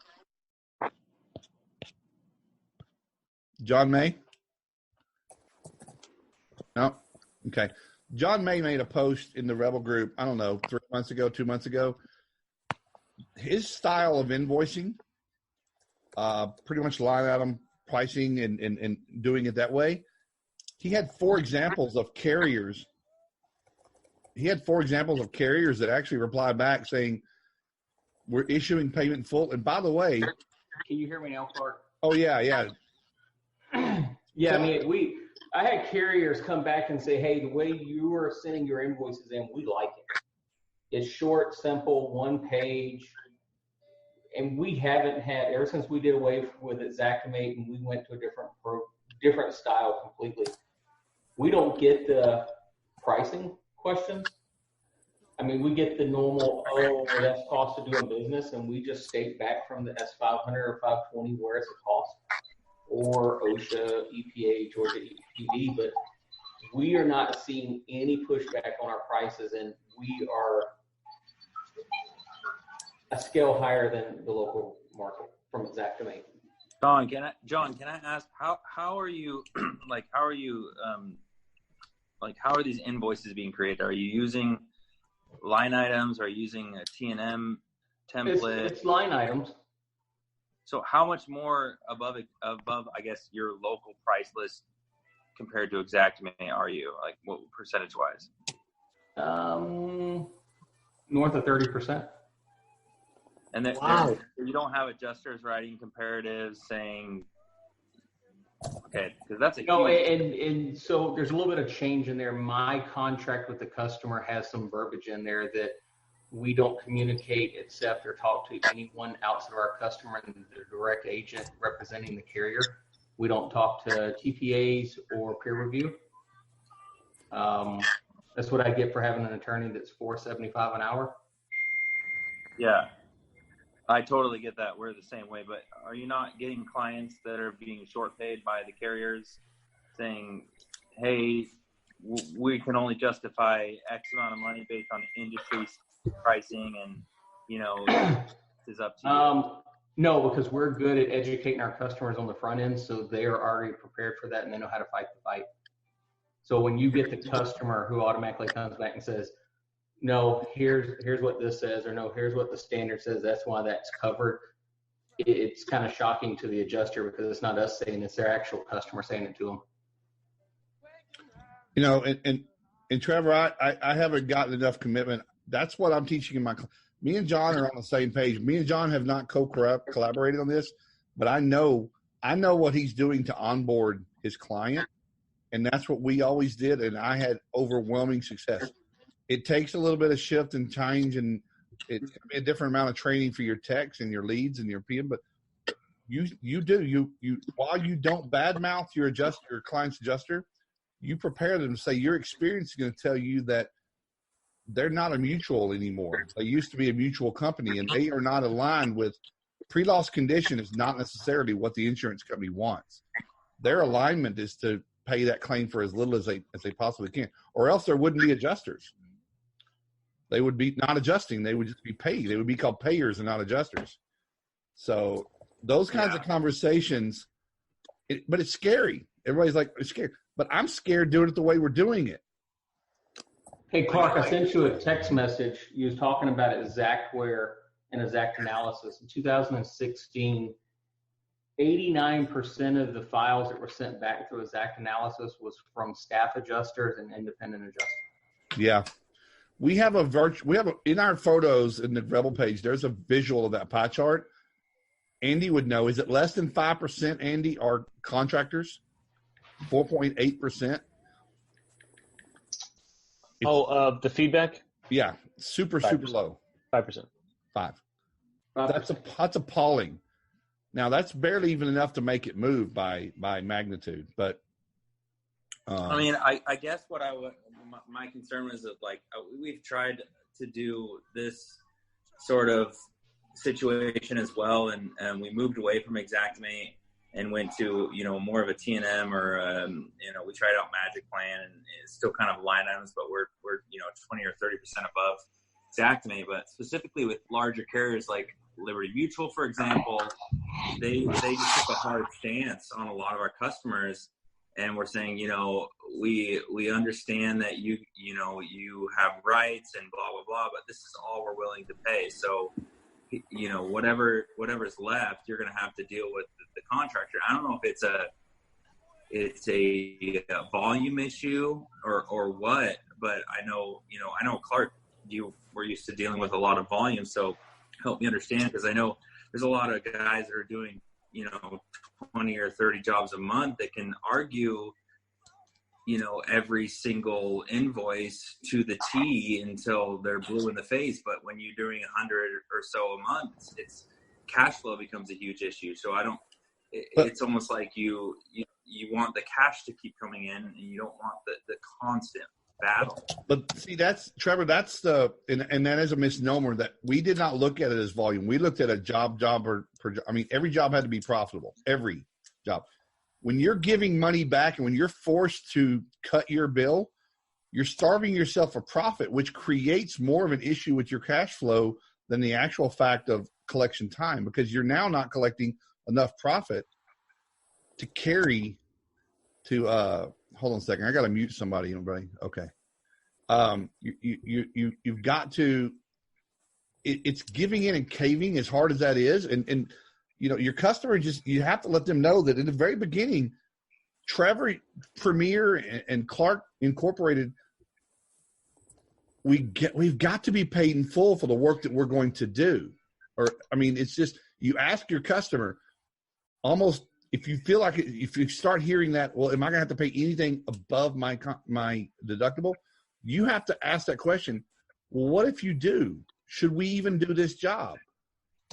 John May? No. Okay. John May made a post in the Rebel group, I don't know, 3 months ago, 2 months ago. His style of invoicing, pretty much line item pricing and doing it that way. He had 4 examples of carriers. He had 4 examples of carriers that actually replied back saying, we're issuing payment in full. And by the way, can you hear me now, Clark? Oh yeah, yeah. Yeah, I mean, I had carriers come back and say, hey, the way you are sending your invoices in, we like it. It's short, simple, 1 page. And we haven't had, ever since we did away with Xactimate and we went to a different style completely, we don't get the pricing questions. I mean, we get the normal, that's cost of doing business, and we just state back from the S500 or 520 where it's a cost, or OSHA, EPA, Georgia EPD, but we are not seeing any pushback on our prices, and we are a scale higher than the local market from Xactimate. John, can I ask how are you how are these invoices being created? Are you using line items? Are you using a T&M template? It's line items. So how much more above I guess your local price list compared to Xactimate are you? Like what percentage wise? North of 30%. And then Wow. You don't have adjusters writing comparatives saying, okay, because that's a huge... and so there's a little bit of change in there. My contract with the customer has some verbiage in there that we don't communicate, accept, or talk to anyone outside of our customer and the direct agent representing the carrier. We don't talk to TPAs or peer review. That's what I get for having an attorney that's $4.75 an hour. Yeah. I totally get that. We're the same way, but are you not getting clients that are being short paid by the carriers saying, hey, we can only justify X amount of money based on the industry pricing and, this is up to you? No, because we're good at educating our customers on the front end, so they are already prepared for that and they know how to fight the fight. So when you get the customer who automatically comes back and says, no, here's what this says, or no, here's what the standard says, that's why that's covered, it's kind of shocking to the adjuster because it's not us saying it, it's their actual customer saying it to them. And Trevor, I haven't gotten enough commitment. That's what I'm teaching in my class. Me and John are on the same page. Me and John have not collaborated on this, but I know what he's doing to onboard his client, and that's what we always did, and I had overwhelming success. It takes a little bit of shift and change, and it's going to be a different amount of training for your techs and your leads and your PM. But you while you don't badmouth your client's adjuster, you prepare them to say your experience is going to tell you that they're not a mutual anymore. They used to be a mutual company, and they are not aligned with pre-loss condition. Is not necessarily what the insurance company wants. Their alignment is to pay that claim for as little as they possibly can, or else there wouldn't be adjusters. They would be not adjusting. They would just be paid. They would be called payers and not adjusters. So those kinds of conversations, but it's scary. Everybody's like, it's scary. But I'm scared doing it the way we're doing it. Hey, Clark, I sent you a text message. You was talking about Xactware and Xactanalysis. In 2016, 89% of the files that were sent back through Xactanalysis was from staff adjusters and independent adjusters. Yeah. We have in our photos in the Rebel page, there's a visual of that pie chart. Andy would know. Is it less than 5%, Andy, are contractors? 4.8%. The feedback? Yeah. Super 5%. Super low. 5%. 5. That's appalling. Now that's barely even enough to make it move by magnitude, but I mean, I guess what my concern was that we've tried to do this sort of situation as well, and we moved away from Xactimate and went to more of a T&M or we tried out Magic Plan, and it's still kind of line items, but we're 20 or 30% above Xactimate. But specifically with larger carriers like Liberty Mutual, for example, they just took a hard stance on a lot of our customers. And we're saying, we understand that you have rights and blah blah blah, but this is all we're willing to pay. So whatever's left, you're going to have to deal with the contractor. I don't know if it's a volume issue or what, but I know Clark, you were used to dealing with a lot of volume, so help me understand, because I know there's a lot of guys that are doing 20 or 30 jobs a month that can argue every single invoice to the T until they're blue in the face. But when you're doing 100 or so a month, it's cash flow becomes a huge issue. So it's almost like you want the cash to keep coming in, and you don't want the constant battle. But see, Trevor, and that is a misnomer, that we did not look at it as volume. We looked at a job per job. I mean, every job had to be profitable, every job. When you're giving money back and when you're forced to cut your bill, you're starving yourself for profit, which creates more of an issue with your cash flow than the actual fact of collection time, because you're now not collecting enough profit to carry to hold on a second. I got to mute somebody, everybody. Okay. You've got to, it's giving in and caving, as hard as that is. And your customer, you have to let them know that in the very beginning, Trevor, Premier, and Clark Incorporated, we've got to be paid in full for the work that we're going to do. It's just, you ask your customer, almost, if you feel like if you start hearing that, well, am I going to have to pay anything above my deductible? You have to ask that question. Well, what if you do? Should we even do this job?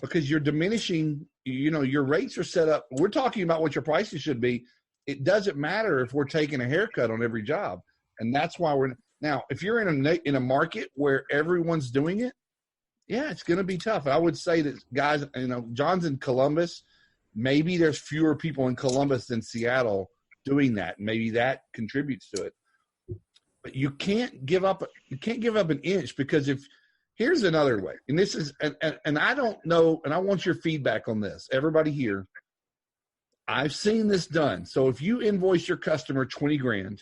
Because you're diminishing, your rates are set up. We're talking about what your prices should be. It doesn't matter if we're taking a haircut on every job. And that's why now, if you're in a market where everyone's doing it, yeah, it's going to be tough. I would say that, guys, John's in Columbus. Maybe there's fewer people in Columbus than Seattle doing that. Maybe that contributes to it. But you can't give up an inch, because here's another way. And this is, and I don't know, and I want your feedback on this. Everybody here, I've seen this done. So if you invoice your customer $20,000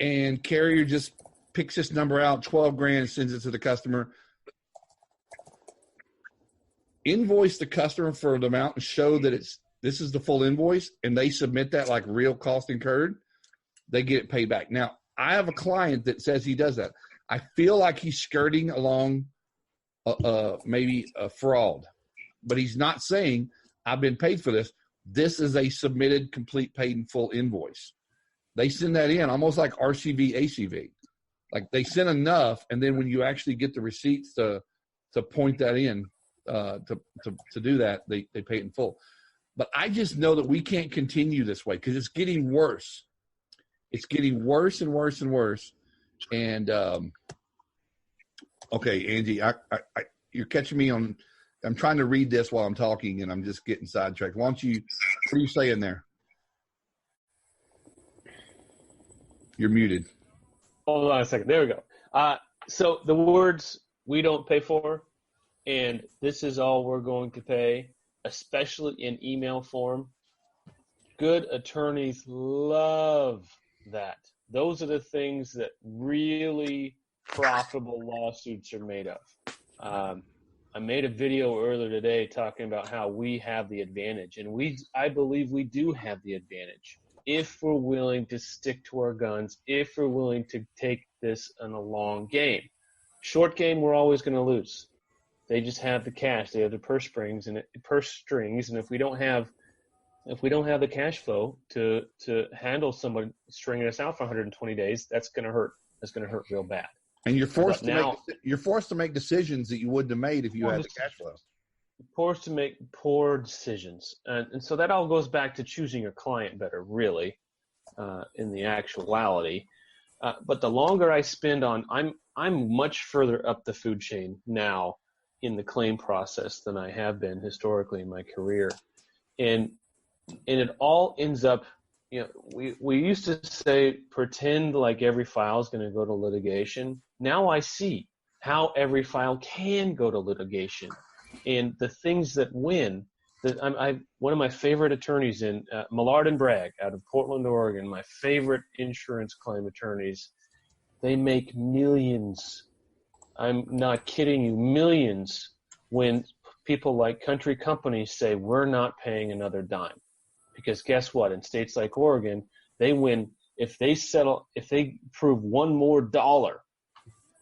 and carrier just picks this number out, $12,000, and sends it to the customer, invoice the customer for the amount and show that this is the full invoice, and they submit that like real cost incurred, they get it paid back. Now, I have a client that says he does that. I feel like he's skirting along maybe a fraud, but he's not saying I've been paid for this. This is a submitted, complete, paid in full invoice. They send that in almost like RCV, ACV. Like they send enough, and then when you actually get the receipts to point that in, to do that, they pay it in full. But I just know that we can't continue this way, because it's getting worse. It's getting worse and worse and worse. And okay, Angie, you're catching me on. I'm trying to read this while I'm talking, and I'm just getting sidetracked. What are you saying there? You're muted. Hold on a second. There we go. So the words "we don't pay for" and "this is all we're going to pay," especially in email form, good attorneys love that. Those are the things that really profitable lawsuits are made of. I made a video earlier today talking about how we have the advantage, and I believe we do have the advantage if we're willing to stick to our guns, if we're willing to take this in a long game. Short game, we're always going to lose. They just have the cash, they have the purse strings, and if we don't have the cash flow to handle someone stringing us out for 120 days, that's going to hurt. That's going to hurt real bad. And you're forced to make decisions that you wouldn't have made if you had the cash flow. Forced to make poor decisions, and so that all goes back to choosing your client better, really, in the actuality. But the longer I spend on, I'm much further up the food chain now in the claim process than I have been historically in my career, and it all ends up. We used to say, pretend like every file is going to go to litigation. Now I see how every file can go to litigation. And the things that win One of my favorite attorneys in Millard and Bragg out of Portland, Oregon. My favorite insurance claim attorneys. They make millions. I'm not kidding you, millions when people like country companies say we're not paying another dime. Because guess what? In states like Oregon, they win if they prove one more dollar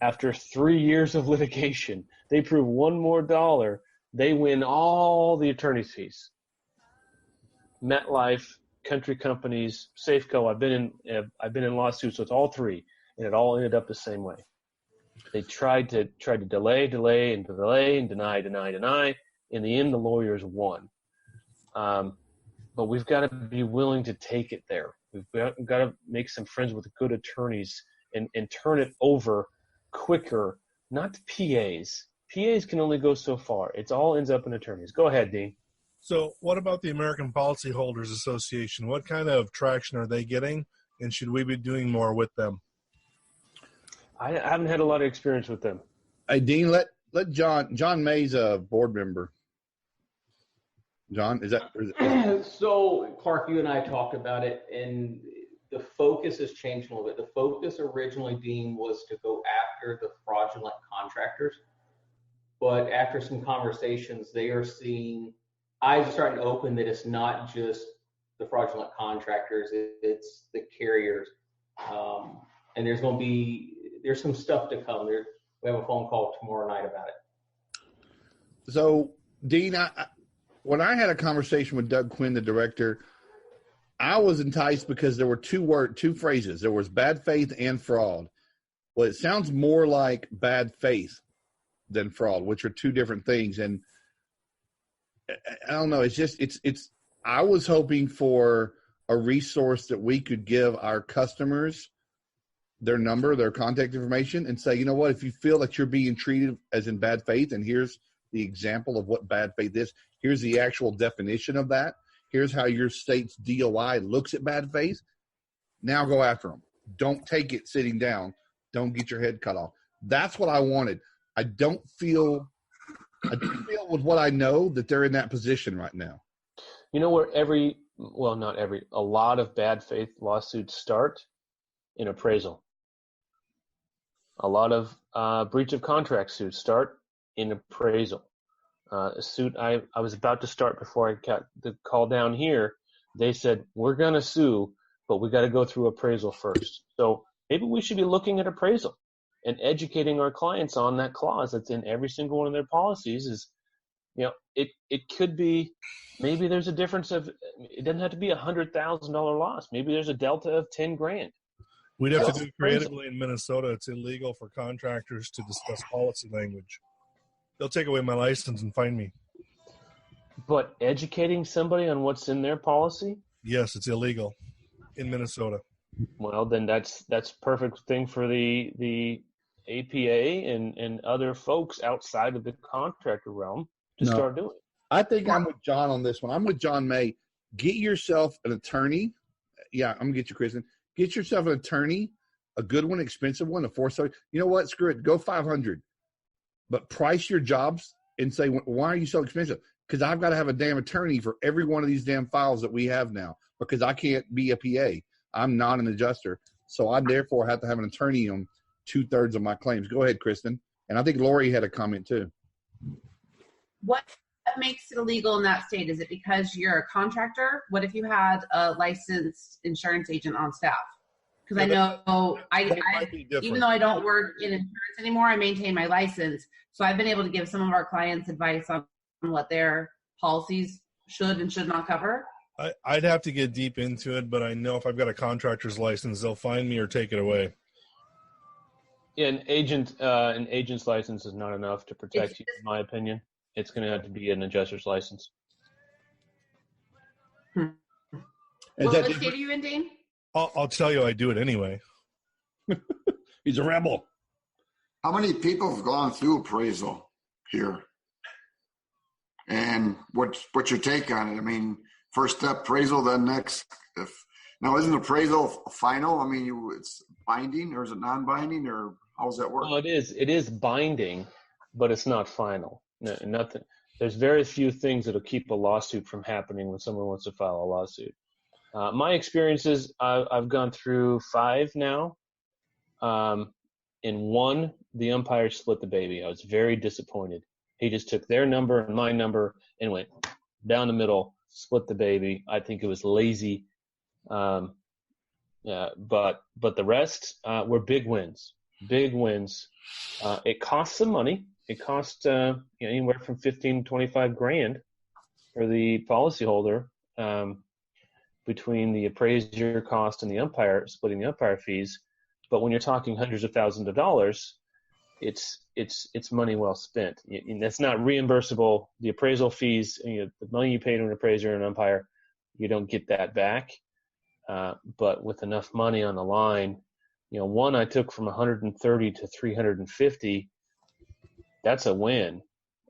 after 3 years of litigation. They prove one more dollar, they win all the attorney's fees. MetLife, country companies, Safeco. I've been in lawsuits with all three, and it all ended up the same way. They tried to delay, and deny. In the end, the lawyers won. But we've got to be willing to take it there. We've got to make some friends with good attorneys and turn it over quicker, not to PAs. PAs can only go so far. It all ends up in attorneys. Go ahead, Dean. So what about the American Policyholders Association? What kind of traction are they getting, and should we be doing more with them? I haven't had a lot of experience with them. Hey, Dean, let John May's a board member. John, is that? So, Clark, you and I talked about it, and the focus has changed a little bit. The focus originally, Dean, was to go after the fraudulent contractors. But after some conversations, they are seeing eyes are starting to open that it's not just the fraudulent contractors, it's the carriers. And there's some stuff to come. We have a phone call tomorrow night about it. So, Dean, when I had a conversation with Doug Quinn, the director, I was enticed because there were two phrases. There was bad faith and fraud. Well, it sounds more like bad faith than fraud, which are two different things. And I don't know. I was hoping for a resource that we could give our customers their number, their contact information, and say, you know what, if you feel that you're being treated as in bad faith, and here's the example of what bad faith is, here's the actual definition of that, here's how your state's DOI looks at bad faith, now go after them. Don't take it sitting down. Don't get your head cut off. That's what I wanted. I don't feel with what I know that they're in that position right now. You know where a lot of bad faith lawsuits start? In appraisal. A lot of breach of contract suits start in appraisal. A suit I was about to start before I got the call down here, they said, we're going to sue, but we got to go through appraisal first. So maybe we should be looking at appraisal and educating our clients on that clause that's in every single one of their policies. Is, it could be, maybe there's a difference of, it doesn't have to be $100,000 loss. Maybe there's a delta of 10 grand. We'd have to do creatively in Minnesota. It's illegal for contractors to discuss policy language. They'll take away my license and fine me. But educating somebody on what's in their policy? Yes, it's illegal in Minnesota. Well, then that's perfect thing for the APA and other folks outside of the contractor realm to start doing. I think I'm with John on this one. I'm with John May. Get yourself an attorney. Yeah, I'm going to get you, Kristen. Get yourself an attorney, a good one, expensive one, a 4-star. You know what? Screw it. Go 500. But price your jobs and say, why are you so expensive? Because I've got to have a damn attorney for every one of these damn files that we have now, because I can't be a PA. I'm not an adjuster. So I therefore have to have an attorney on 2/3 of my claims. Go ahead, Kristen. And I think Lori had a comment too. What makes it illegal in that state? Is it because you're a contractor? What if you had a licensed insurance agent on staff? Because I know even though I don't work in insurance anymore, I maintain my license. So I've been able to give some of our clients advice on what their policies should and should not cover. I'd have to get deep into it, but I know if I've got a contractor's license, they'll find me or take it away. Yeah, an agent's license is not enough to protect you, in my opinion. It's going to have to be an adjuster's license. What state are you in, Dean? I'll tell you, I do it anyway. He's a rebel. How many people have gone through appraisal here? And what's your take on it? I mean, first step appraisal, then next. Now, isn't appraisal final? I mean, it's binding, or is it non-binding, or how does that work? Well, it is binding, but it's not final. No, nothing. There's very few things that'll keep a lawsuit from happening when someone wants to file a lawsuit. My experiences, I've gone through 5 now. In 1, the umpire split the baby. I was very disappointed. He just took their number and my number and went down the middle, split the baby. I think it was lazy. But the rest were big wins. Big wins. It cost some money. It cost anywhere from 15 to 25 grand for the policyholder between the appraiser cost and the umpire, splitting the umpire fees. But when you're talking hundreds of thousands of dollars, it's money well spent. And that's not reimbursable. The appraisal fees, the money you pay to an appraiser and an umpire, you don't get that back. But with enough money on the line, one I took from 130 to 350. That's a win,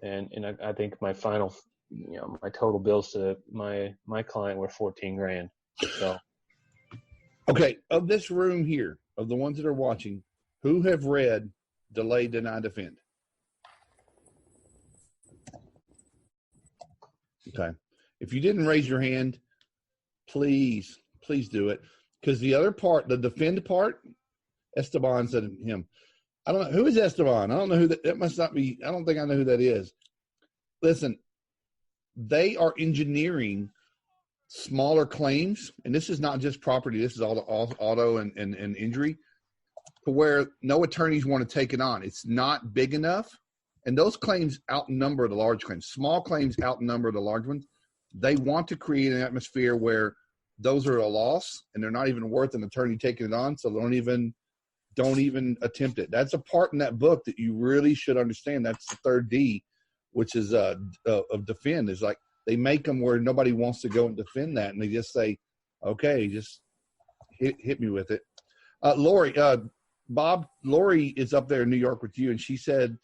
and I think my final, my total bills to my client were 14 grand. So, okay, of this room here, of the ones that are watching, who have read Delay, Deny, Defend? Okay, if you didn't raise your hand, please do it, because the other part, the defend part, Esteban said him. I don't know. Who is Esteban? I don't know who that must not be. I don't think I know who that is. Listen, they are engineering smaller claims, and this is not just property. This is all the auto and injury, to where no attorneys want to take it on. It's not big enough, and those claims outnumber the large claims. Small claims outnumber the large ones. They want to create an atmosphere where those are a loss, and they're not even worth an attorney taking it on, so don't even attempt it. That's a part in that book that you really should understand. That's the 3rd D, which is of defend. Is like they make them where nobody wants to go and defend that, and they just say, "Okay, just hit me with it." Lori, Bob, Lori is up there in New York with you, and she said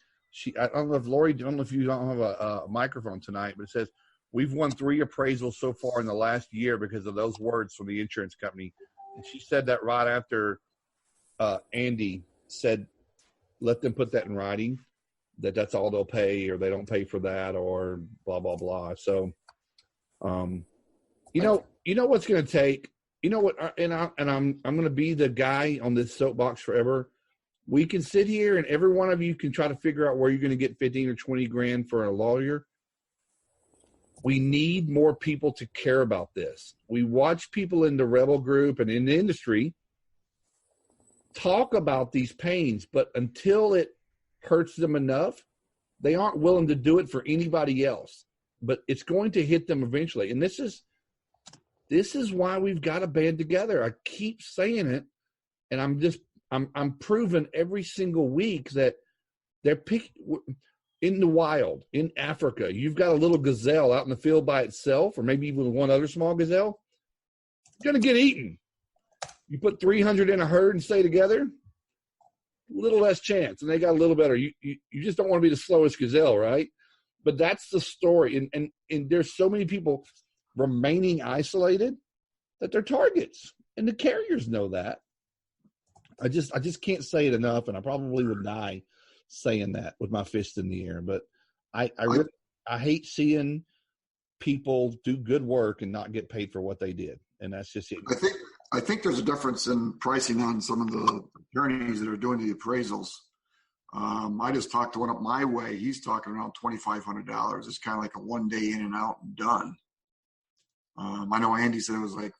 I don't know if Lori, I don't know if you don't have a microphone tonight, but it says we've won 3 appraisals so far in the last year because of those words from the insurance company, and she said that right after. Andy said, let them put that in writing, that's all they'll pay, or they don't pay for that, or blah, blah, blah. So, you know what's going to take, and I'm going to be the guy on this soapbox forever. We can sit here and every one of you can try to figure out where you're going to get 15 or 20 grand for a lawyer. We need more people to care about this. We watch people in the Rebel group and in the industry talk about these pains, but until it hurts them enough, they aren't willing to do it for anybody else. But it's going to hit them eventually. And this is why we've got to band together. I keep saying it, and I'm proving every single week that they're in the wild, in Africa. You've got a little gazelle out in the field by itself, or maybe even one other small gazelle, going to get eaten. You put 300 in a herd and stay together, a little less chance, and they got a little better. You just don't want to be the slowest gazelle, right? But that's the story, and there's so many people remaining isolated that they're targets, and the carriers know that. I just can't say it enough, and I probably would die saying that with my fist in the air. But I hate seeing people do good work and not get paid for what they did, and that's just it. I think there's a difference in pricing on some of the attorneys that are doing the appraisals. I just talked to one up my way. He's talking around $2,500. It's kind of like a 1 day in and out and done. I know Andy said it was like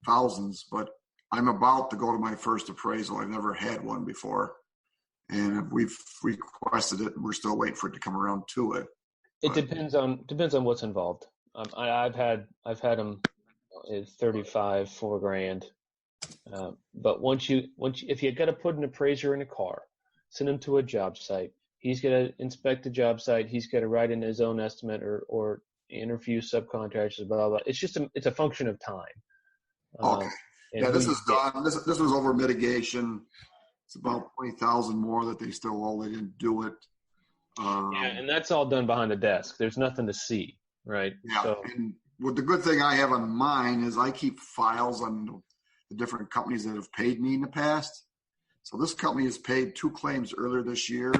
thousands, but I'm about to go to my first appraisal. I've never had one before, and we've requested it, and we're still waiting for it to come around to it. It depends on what's involved. I've had them at 35, $4 grand. But if you got to put an appraiser in a car, send him to a job site, he's got to inspect the job site, he's got to write in his own estimate or interview subcontractors, blah, blah, blah. It's a function of time. Okay. Yeah, this is done. This was over mitigation. It's about 20,000 more that they still owe. They didn't do it. And that's all done behind the desk. There's nothing to see, right? Yeah. So, and the good thing I have on mine is I keep files on the different companies that have paid me in the past. So this company has paid 2 claims earlier this year,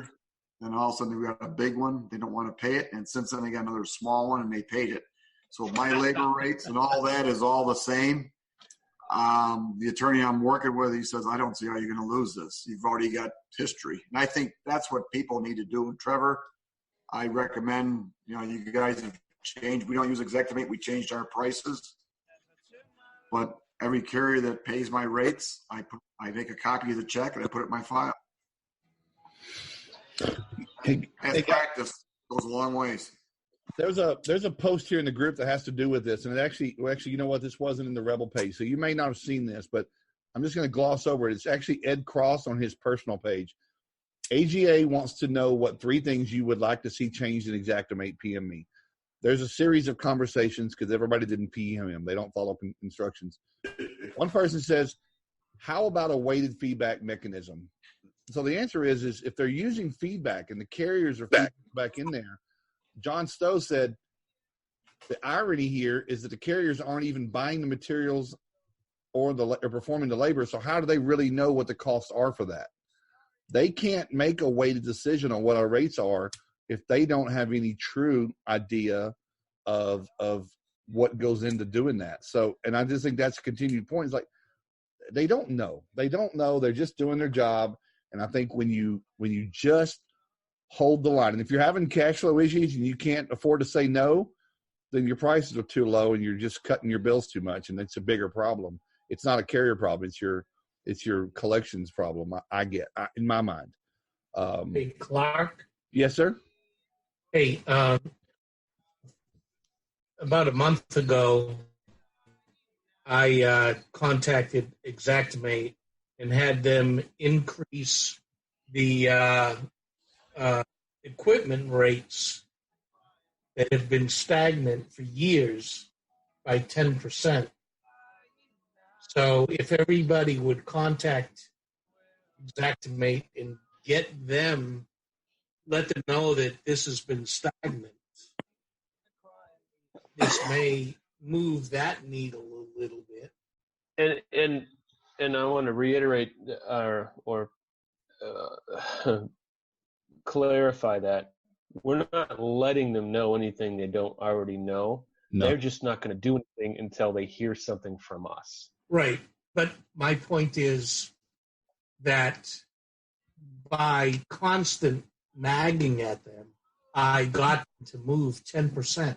Then all of a sudden we got a big one. They don't want to pay it. And since then they got another small one and they paid it. So my labor rates and all that is all the same. The attorney I'm working with, he says, I don't see how you're going to lose this. You've already got history. And I think that's what people need to do. And Trevor, I recommend, you guys have changed. We don't use Exactimate. We changed our prices. But every carrier that pays my rates, I make a copy of the check and I put it in my file. And practice goes a long ways. There's a post here in the group that has to do with this, and it actually, you know what? This wasn't in the Rebel page, so you may not have seen this, but I'm just going to gloss over it. It's actually Ed Cross on his personal page. AGA wants to know what 3 things you would like to see changed in Exactimate. PM me. There's a series of conversations because everybody didn't PM him. They don't follow instructions. One person says, "How about a weighted feedback mechanism?" So the answer is if they're using feedback and the carriers are back in there. John Stowe said, the irony here is that the carriers aren't even buying the materials or performing the labor. So how do they really know what the costs are for that? They can't make a weighted decision on what our rates are if they don't have any true idea of what goes into doing that. So, and I just think that's a continued point. It's like, they don't know. They don't know. They're just doing their job. And I think when you just hold the line. And if you're having cash flow issues and you can't afford to say no, then your prices are too low and you're just cutting your bills too much. And it's a bigger problem. It's not a carrier problem. It's your collections problem. In my mind. Hey, Clark. Yes, sir. Hey, about a month ago, I contacted Exactimate and had them increase the equipment rates that have been stagnant for years by 10%. So if everybody would contact Exactimate and let them know that this has been stagnant, this may move that needle a little bit. And I want to reiterate or clarify that we're not letting them know anything they don't already know. No. They're just not going to do anything until they hear something from us. Right. But my point is that by constant nagging at them, I got them to move 10%.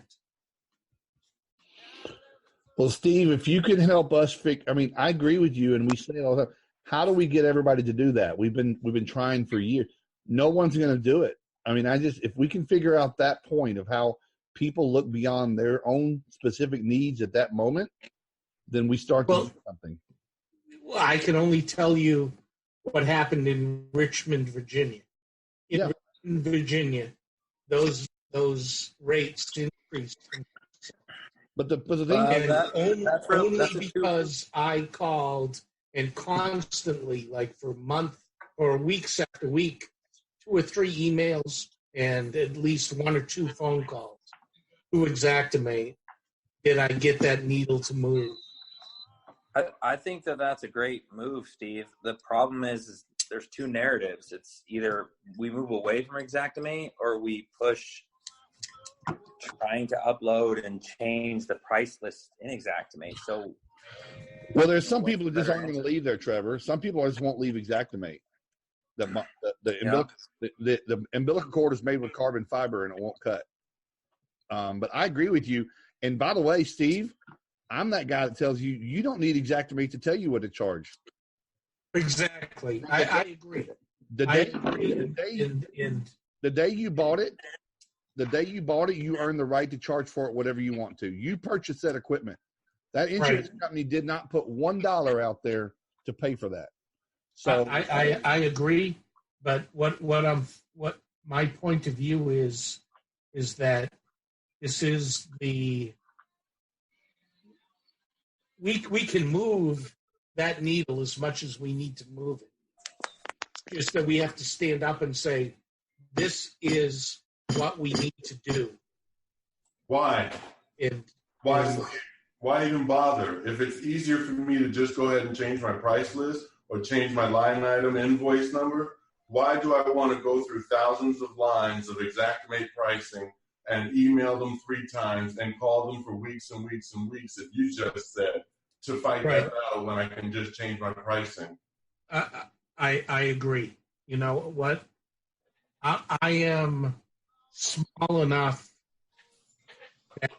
Well, Steve, if you can help us I agree with you, and we say it all the time. How do we get everybody to do that? We've been trying for years. No one's going to do it. I mean, if we can figure out that point of how people look beyond their own specific needs at that moment, then we start to do something. Well, I can only tell you what happened in Richmond, Virginia. In Richmond, Virginia, those rates increased. But the thing only because I called and constantly, like for a month or weeks after week, 2 or 3 emails and at least 1 or 2 phone calls to Exactimate, did I get that needle to move? I think that's a great move, Steve. The problem is there's 2 narratives. It's either we move away from Exactimate or we push trying to upload and change the price list in Exactimate. So, well, there's some people that just aren't going to leave there, Trevor. Some people just won't leave Exactimate. The umbilical cord is made with carbon fiber and it won't cut. But I agree with you. And by the way, Steve, I'm that guy that tells you you don't need Exactimate to tell you what to charge. Exactly. I agree. The day you bought it, you earned the right to charge for it whatever you want to. You purchased that equipment. That insurance company did not put $1 out there to pay for that. So I agree, but what my point of view is that this is we can move that needle as much as we need to move it. Just that we have to stand up and say, this is what we need to do. Why? Why even bother? If it's easier for me to just go ahead and change my price list or change my line item invoice number, Why do I want to go through thousands of lines of Xactimate pricing and email them 3 times and call them for weeks and weeks and weeks, if you just said, to fight that battle when I can just change my pricing? I agree. You know what? I am small enough that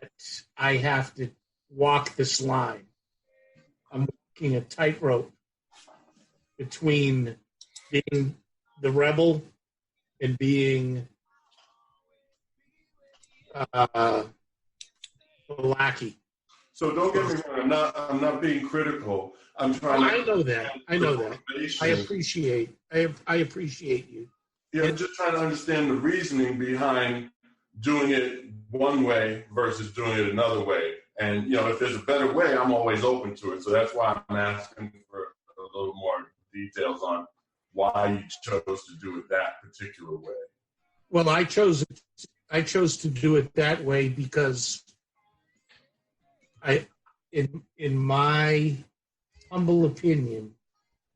I have to walk this line. I'm walking a tightrope between being the rebel and being the lackey. So don't get me wrong. I'm not being critical. I'm trying. I know that. I appreciate you. Yeah, I'm just trying to understand the reasoning behind doing it one way versus doing it another way. And, you know, if there's a better way, I'm always open to it. So that's why I'm asking for a little more details on why you chose to do it that particular way. Well, I chose to do it that way because in my humble opinion,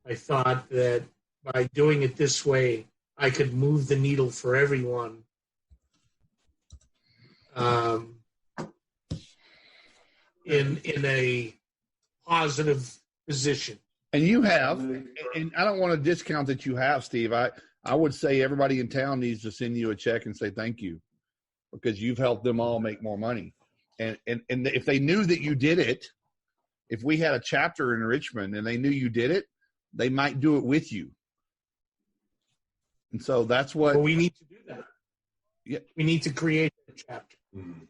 I thought that by doing it this way, I could move the needle for everyone. In a positive position. And you have, and I don't want to discount that you have, Steve. I would say everybody in town needs to send you a check and say thank you, because you've helped them all make more money. And if they knew that you did it, if we had a chapter in Richmond and they knew you did it, they might do it with you. And so that's what we need to do that. Yeah, we need to create a chapter.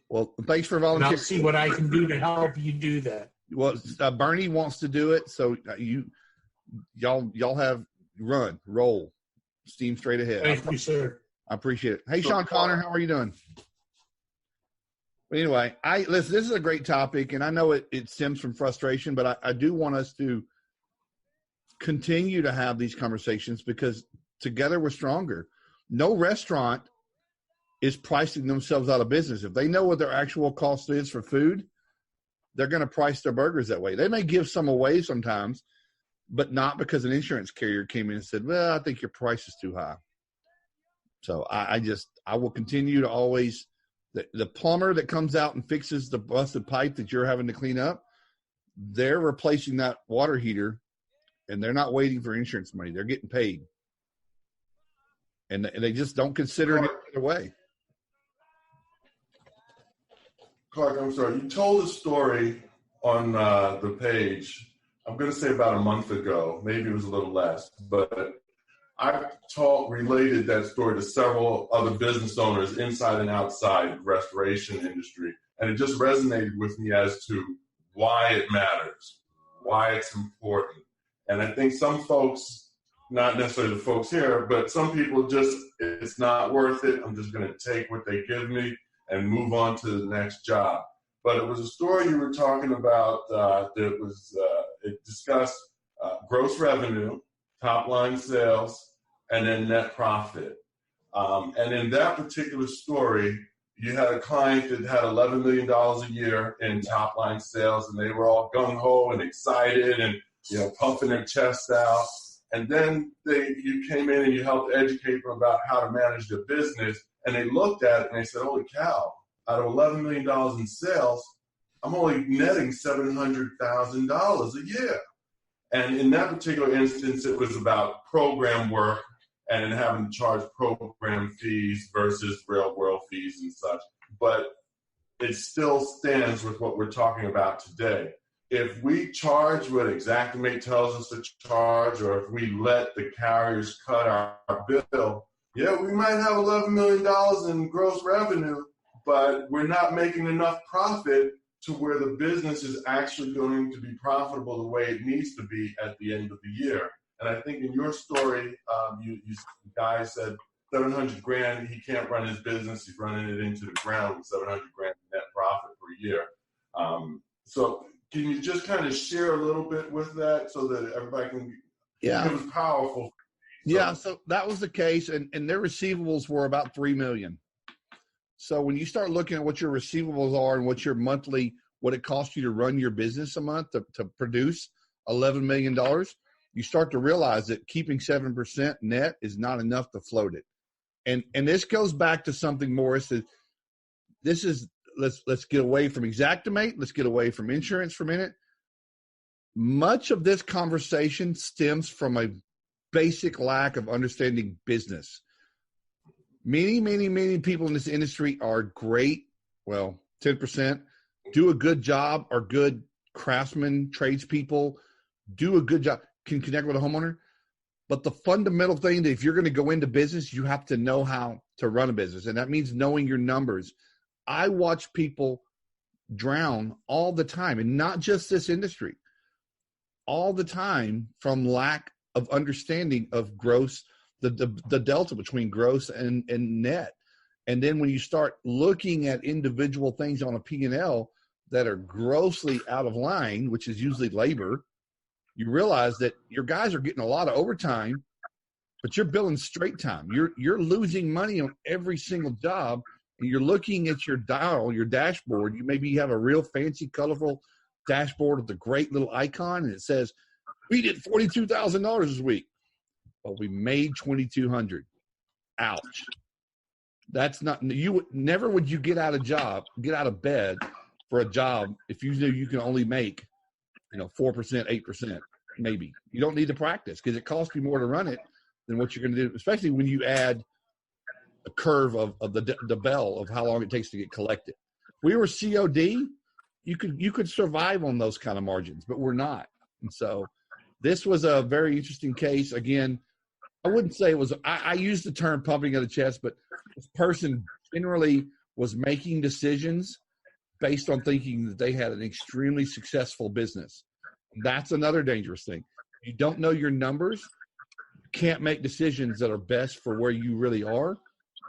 Well, thanks for volunteering. And I'll see what I can do to help you do that. Well, Bernie wants to do it, so y'all have roll, steam straight ahead. Thank you, sir. I appreciate it. Hey, Sean Connor, how are you doing? But anyway, listen. This is a great topic, and I know it stems from frustration, but I do want us to continue to have these conversations because together we're stronger. No restaurant is pricing themselves out of business. If they know what their actual cost is for food, they're going to price their burgers that way. They may give some away sometimes, but not because an insurance carrier came in and said, well, I think your price is too high. So I will continue to always, the plumber that comes out and fixes the busted pipe that you're having to clean up, they're replacing that water heater and they're not waiting for insurance money. They're getting paid. And they just don't consider it either way. Clark, I'm sorry. You told a story on the page, I'm going to say about a month ago. Maybe it was a little less. But I related that story to several other business owners inside and outside the restoration industry. And it just resonated with me as to why it matters, why it's important. And I think some folks, not necessarily the folks here, but some people it's not worth it. I'm just going to take what they give me and move on to the next job. But it was a story you were talking about it discussed gross revenue, top line sales, and then net profit. And in that particular story, you had a client that had $11 million a year in top line sales, and they were all gung-ho and excited and pumping their chest out. And then you came in and you helped educate them about how to manage their business. And they looked at it and they said, holy cow, out of $11 million in sales, I'm only netting $700,000 a year. And in that particular instance, it was about program work and having to charge program fees versus real world fees and such. But it still stands with what we're talking about today. If we charge what Xactimate tells us to charge, or if we let the carriers cut our bill, yeah, we might have $11 million in gross revenue, but we're not making enough profit to where the business is actually going to be profitable the way it needs to be at the end of the year. And I think in your story, you guys said $700,000, he can't run his business. He's running it into the ground with $700,000 net profit per year. So can you just kind of share a little bit with that so that everybody can? Yeah, it was powerful. Yeah, so that was the case, and their receivables were about $3 million. So when you start looking at what your receivables are and what your monthly, what it costs you to run your business a month to produce $11 million, you start to realize that keeping 7% net is not enough to float it. And this goes back to something, Morris, that this is, let's get away from Xactimate. Let's get away from insurance for a minute. Much of this conversation stems from a basic lack of understanding business. Many people in this industry are great. Well, 10% do a good job, are good craftsmen, tradespeople, do a good job, can connect with a homeowner. But the fundamental thing that if you're going to go into business, you have to know how to run a business. And that means knowing your numbers. I watch people drown all the time, and not just this industry, all the time from lack of understanding of gross, the delta between gross and net. And then when you start looking at individual things on a P&L that are grossly out of line, which is usually labor, you realize that your guys are getting a lot of overtime, but you're billing straight time. You're losing money on every single job, and you're looking at your dial, your dashboard. You maybe have a real fancy, colorful dashboard with a great little icon, and it says, we did $42,000 this week, but we made $2,200. Ouch. That's not, never would you get out of bed for a job if you knew you can only make 4%, 8%, maybe. You don't need to practice because it costs you more to run it than what you're going to do, especially when you add a curve of the bell of how long it takes to get collected. If we were COD, you could survive on those kind of margins, but we're not. And so this was a very interesting case. Again, I wouldn't say it was, I use the term pumping of the chest, but this person generally was making decisions based on thinking that they had an extremely successful business. That's another dangerous thing. You don't know your numbers, you can't make decisions that are best for where you really are.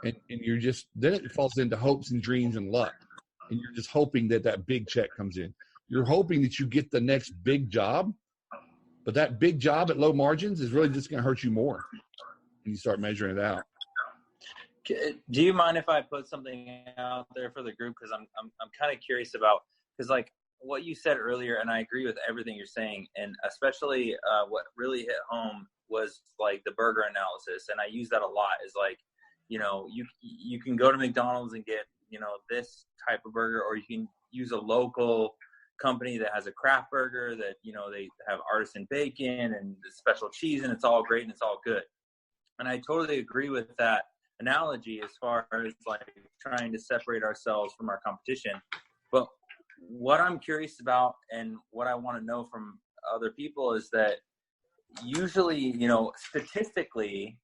And you're just, then it falls into hopes and dreams and luck. And you're just hoping that big check comes in. You're hoping that you get the next big job, but that big job at low margins is really just going to hurt you more when you start measuring it out. Do you mind if I put something out there for the group? Because I'm kind of curious about, because like what you said earlier, and I agree with everything you're saying, and especially what really hit home was like the burger analysis, and I use that a lot. Is like, you can go to McDonald's and get this type of burger, or you can use a local company that has a craft burger that they have artisan bacon and special cheese, and it's all great and it's all good. And I totally agree with that analogy as far as like trying to separate ourselves from our competition. But what I'm curious about and what I want to know from other people is that usually, statistically,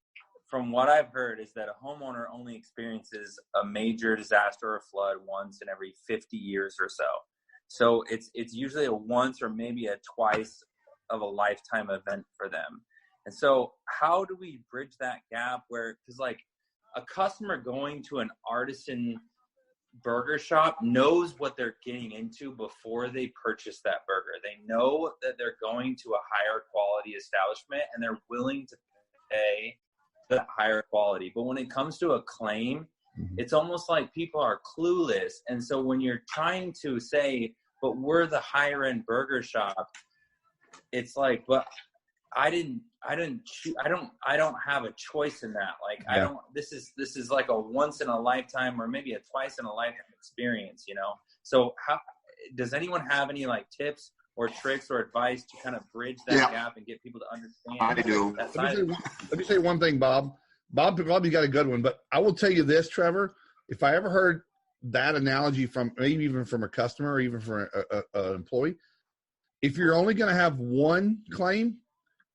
from what I've heard, is that a homeowner only experiences a major disaster or flood once in every 50 years or so. So it's usually a once or maybe a twice of a lifetime event for them. And so how do we bridge that gap where, because like a customer going to an artisan burger shop knows what they're getting into before they purchase that burger. They know that they're going to a higher quality establishment and they're willing to pay the higher quality. But when it comes to a claim, it's almost like people are clueless. And so when you're trying to say, but we're the higher end burger shop, it's like, but I don't have a choice in that. Like, yeah. This is like a once in a lifetime or maybe a twice in a lifetime experience, So how does anyone have any like tips or tricks or advice to kind of bridge that gap and get people to understand? I do. Let me say one thing, Bob. Bob, you got a good one, but I will tell you this, Trevor, if I ever heard that analogy from maybe even from a customer or even from an employee, if you're only going to have one claim,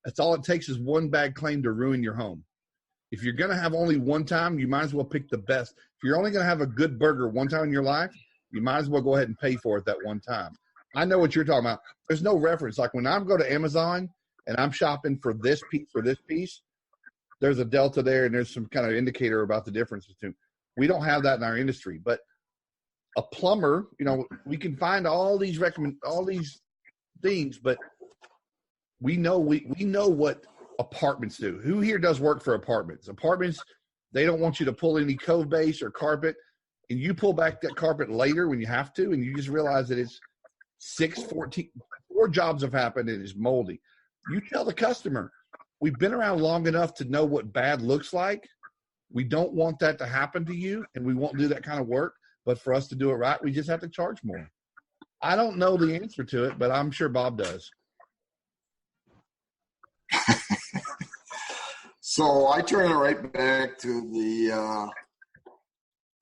that's all it takes is one bad claim to ruin your home. If you're going to have only one time, you might as well pick the best. If you're only going to have a good burger one time in your life, you might as well go ahead and pay for it that one time. I know what you're talking about. There's no reference. Like when I go to Amazon and I'm shopping for this piece or this piece, there's a delta there and there's some kind of indicator about the difference between. We don't have that in our industry. But a plumber, we can find all these things, but we know what apartments do. Who here does work for apartments? Apartments, they don't want you to pull any cove base or carpet, and you pull back that carpet later when you have to, and you just realize that it's 4 jobs have happened and it's moldy. you tell the customer, we've been around long enough to know what bad looks like. We don't want that to happen to you, and we won't do that kind of work. But for us to do it right, we just have to charge more. I don't know the answer to it, but I'm sure Bob does. So I turn it right back to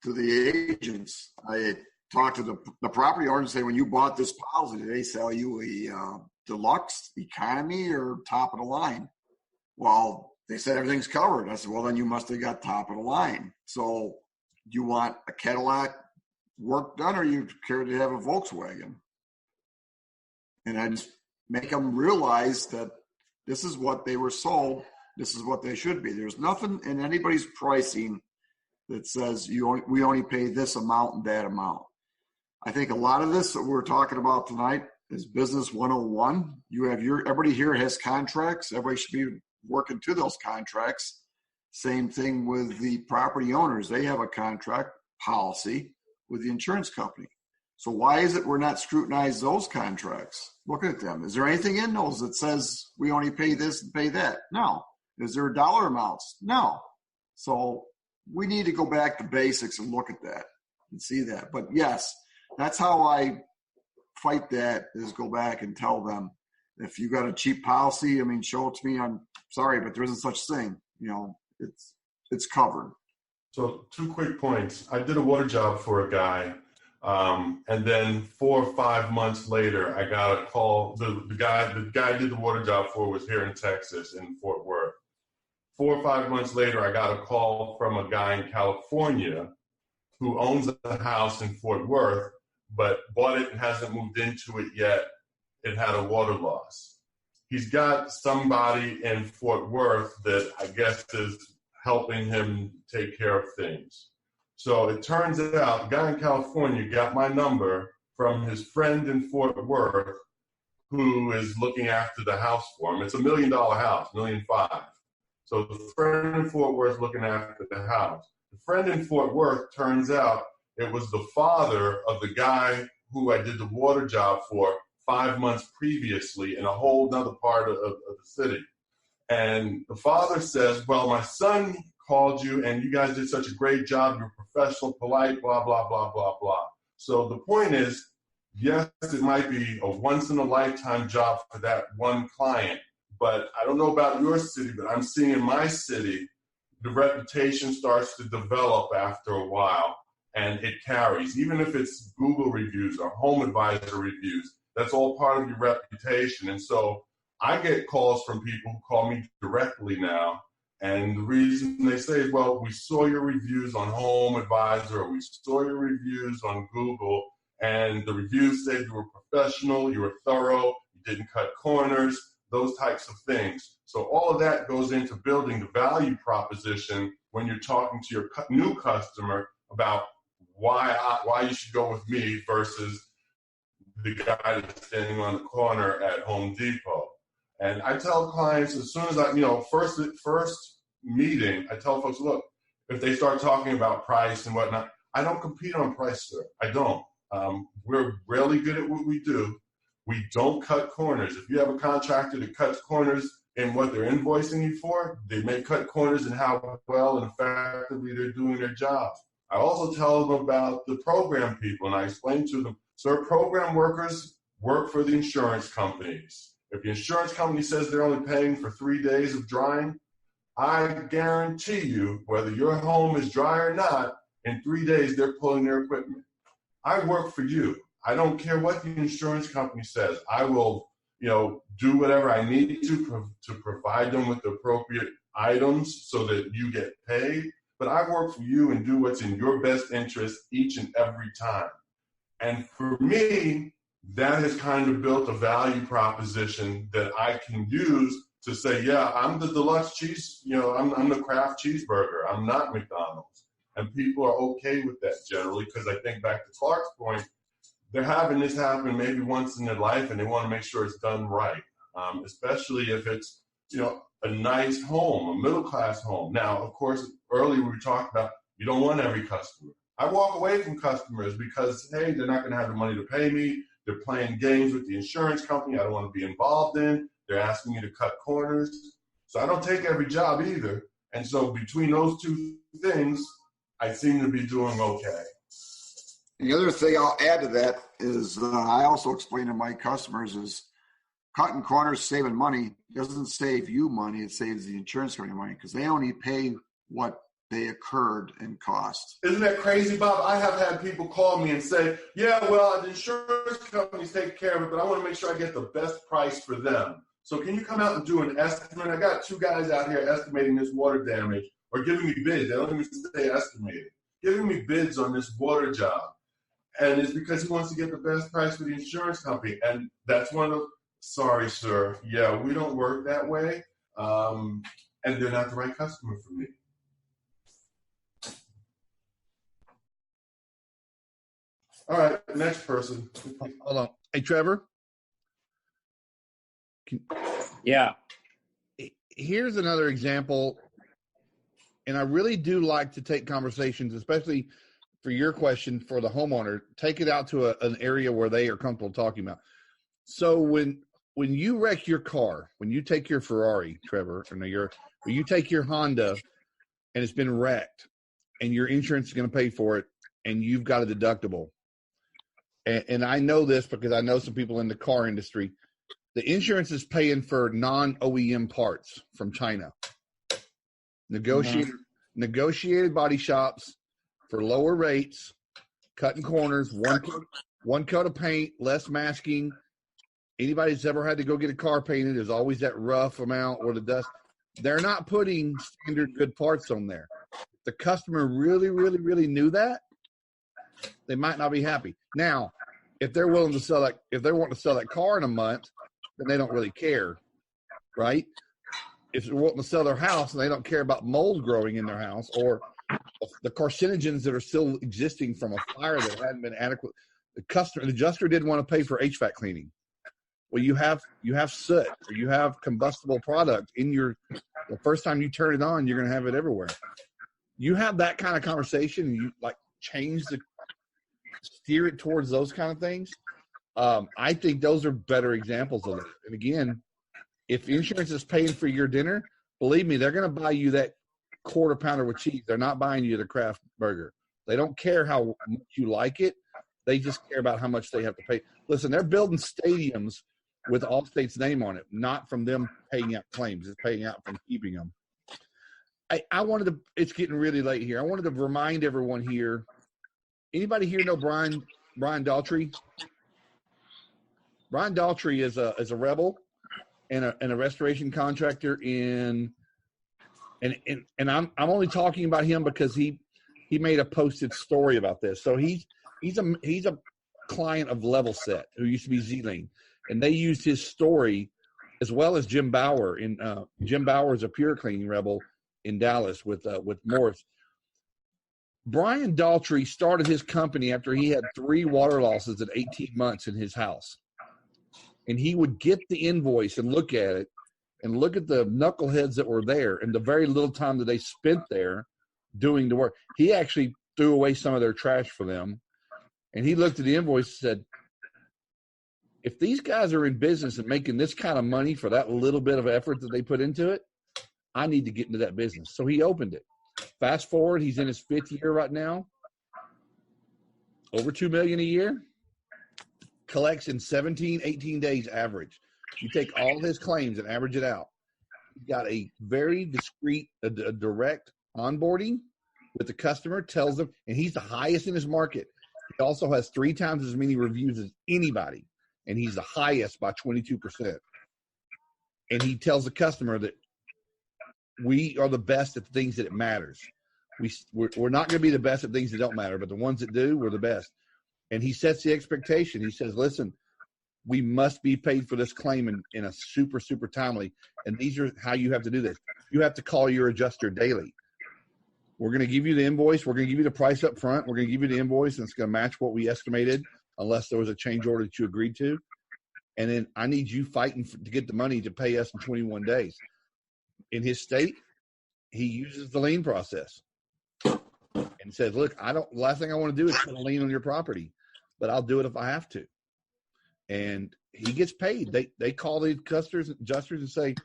the agents. I talked to the property owner and say, when you bought this policy, did they sell you a deluxe, economy, or top of the line? Well, they said everything's covered. I said, well, then you must have got top of the line. So do you want a Cadillac work done, or you care to have a Volkswagen? And I just make them realize that this is what they were sold. This is what they should be. There's nothing in anybody's pricing that says we only pay this amount and that amount. I think a lot of this that we're talking about tonight is business 101. Everybody here has contracts. Everybody should be working to those contracts. Same thing with the property owners. They have a contract policy with the insurance company. So why is it we're not scrutinizing those contracts? Look at them. Is there anything in those that says we only pay this and pay that? No. Is there dollar amounts? No. So we need to go back to basics and look at that and see that. But yes, that's how I fight that, is go back and tell them, if you got a cheap policy, I mean, show it to me. I'm sorry, but there isn't such thing. It's covered. So 2 quick points. I did a water job for a guy. And then 4 or 5 months later, I got a call. The guy I did the water job for was here in Texas, in Fort Worth. 4 or 5 months later, I got a call from a guy in California who owns a house in Fort Worth, but bought it and hasn't moved into it yet. It had a water loss. He's got somebody in Fort Worth that I guess is helping him take care of things. So it turns out the guy in California got my number from his friend in Fort Worth, who is looking after the house for him. It's $1 million house, $1.5 million. So the friend in Fort Worth looking after the house. The friend in Fort Worth, turns out it was the father of the guy who I did the water job for 5 months previously in a whole other part of the city. And the father says, well, my son called you and you guys did such a great job. You're professional, polite, blah, blah, blah, blah, blah. So the point is, yes, it might be a once in a lifetime job for that one client, but I don't know about your city, but I'm seeing in my city, the reputation starts to develop after a while and it carries. Even if it's Google reviews or Home Advisor reviews, that's all part of your reputation. And so I get calls from people who call me directly now. And the reason they say is, well, we saw your reviews on Home Advisor, or we saw your reviews on Google, and the reviews said you were professional, you were thorough, you didn't cut corners, those types of things. So all of that goes into building the value proposition when you're talking to your new customer about why you should go with me versus the guy that's standing on the corner at Home Depot. And I tell clients, as soon as first meeting, I tell folks, look, if they start talking about price and whatnot, I don't compete on price, sir. I don't. We're really good at what we do. We don't cut corners. If you have a contractor that cuts corners in what they're invoicing you for, they may cut corners in how well and effectively they're doing their jobs. I also tell them about the program people, and I explain to them, sir, program workers work for the insurance companies. If the insurance company says they're only paying for 3 days of drying, I guarantee you, whether your home is dry or not, in 3 days they're pulling their equipment. I work for you. I don't care what the insurance company says. I will, do whatever I need to provide them with the appropriate items so that you get paid. But I work for you and do what's in your best interest each and every time. And for me, that has kind of built a value proposition that I can use to say, yeah, I'm the deluxe cheese, I'm the Kraft cheeseburger. I'm not McDonald's. And people are okay with that generally, because I think back to Clark's point, they're having this happen maybe once in their life and they want to make sure it's done right, especially if it's, a nice home, a middle-class home. Now, of course, earlier we were talking about you don't want every customer. I walk away from customers because, hey, they're not going to have the money to pay me. They're playing games with the insurance company I don't want to be involved in. They're asking me to cut corners. So I don't take every job either. And so between those two things, I seem to be doing okay. The other thing I'll add to that is I also explain to my customers is cutting corners, saving money doesn't save you money. It saves the insurance company money because they only pay what they occurred in cost. Isn't that crazy, Bob? I have had people call me and say, yeah, well, the insurance companies take care of it, but I want to make sure I get the best price for them. So can you come out and do an estimate? I got 2 guys out here estimating this water damage or giving me bids. They don't even say estimated. Giving me bids on this water job. And it's because he wants to get the best price for the insurance company. And that's one of, sorry, sir. Yeah, we don't work that way. And they're not the right customer for me. All right, next person. Hold on. Hey, Trevor. Yeah. Here's another example. And I really do like to take conversations, especially for your question for the homeowner, take it out to an area where they are comfortable talking about. So when you wreck your car, when you take your Ferrari, Trevor, or you take your Honda and it's been wrecked and your insurance is going to pay for it and you've got a deductible. And I know this because I know some people in the car industry. The insurance is paying for non-OEM parts from China. Negotiated body shops for lower rates, cutting corners, one coat of paint, less masking. Anybody that's ever had to go get a car painted, there's always that rough amount or the dust. They're not putting standard good parts on there. If the customer really, really, really knew that, they might not be happy. Now, if they're willing to sell that, if they want to sell that car in a month, then they don't really care, right? If they're wanting to sell their house and they don't care about mold growing in their house or the carcinogens that are still existing from a fire that hadn't been adequate, the adjuster didn't want to pay for HVAC cleaning. Well, you have soot or you have combustible product in the first time you turn it on, you're going to have it everywhere. You have that kind of conversation and you steer it towards those kind of things. I think those are better examples of it. And again, if insurance is paying for your dinner, believe me, they're going to buy you that quarter pounder with cheese. They're not buying you the Kraft burger. They don't care how much you like it. They just care about how much they have to pay. Listen, they're building stadiums with Allstate's name on it, not from them paying out claims. It's paying out from keeping them. I wanted to, it's getting really late here. I wanted to remind everyone here, anybody here know Brian Daltrey? Brian Daltrey is a rebel and a restoration contractor and I'm only talking about him because he made a posted story about this. So he's a client of Level Set who used to be Z-Lane, and they used his story as well as Jim Bauer. Jim Bauer is a pure cleaning rebel in Dallas with Morris. Brian Daltrey started his company after he had 3 water losses in 18 months in his house. And he would get the invoice and look at it and look at the knuckleheads that were there and the very little time that they spent there doing the work. He actually threw away some of their trash for them. And he looked at the invoice and said, if these guys are in business and making this kind of money for that little bit of effort that they put into it, I need to get into that business. So he opened it. Fast forward, he's in his 5th year right now. Over $2 million a year. Collects in 17, 18 days average. You take all his claims and average it out. He's got a very discreet, a direct onboarding with the customer, tells them, and he's the highest in his market. He also has 3 times as many reviews as anybody, and he's the highest by 22%. And he tells the customer that we are the best at the things that it matters. We're not going to be the best at things that don't matter, but the ones that do, we're the best. And he sets the expectation. He says, listen, we must be paid for this claim in a super, super timely. And these are how you have to do this. You have to call your adjuster daily. We're going to give you the invoice. We're going to give you the price up front. We're going to give you the invoice, and it's going to match what we estimated unless there was a change order that you agreed to. And then I need you fighting to get the money to pay us in 21 days. In his state, he uses the lien process and says, look, last thing I want to do is put a lien on your property, but I'll do it if I have to. and he gets paid. They call the adjusters and say,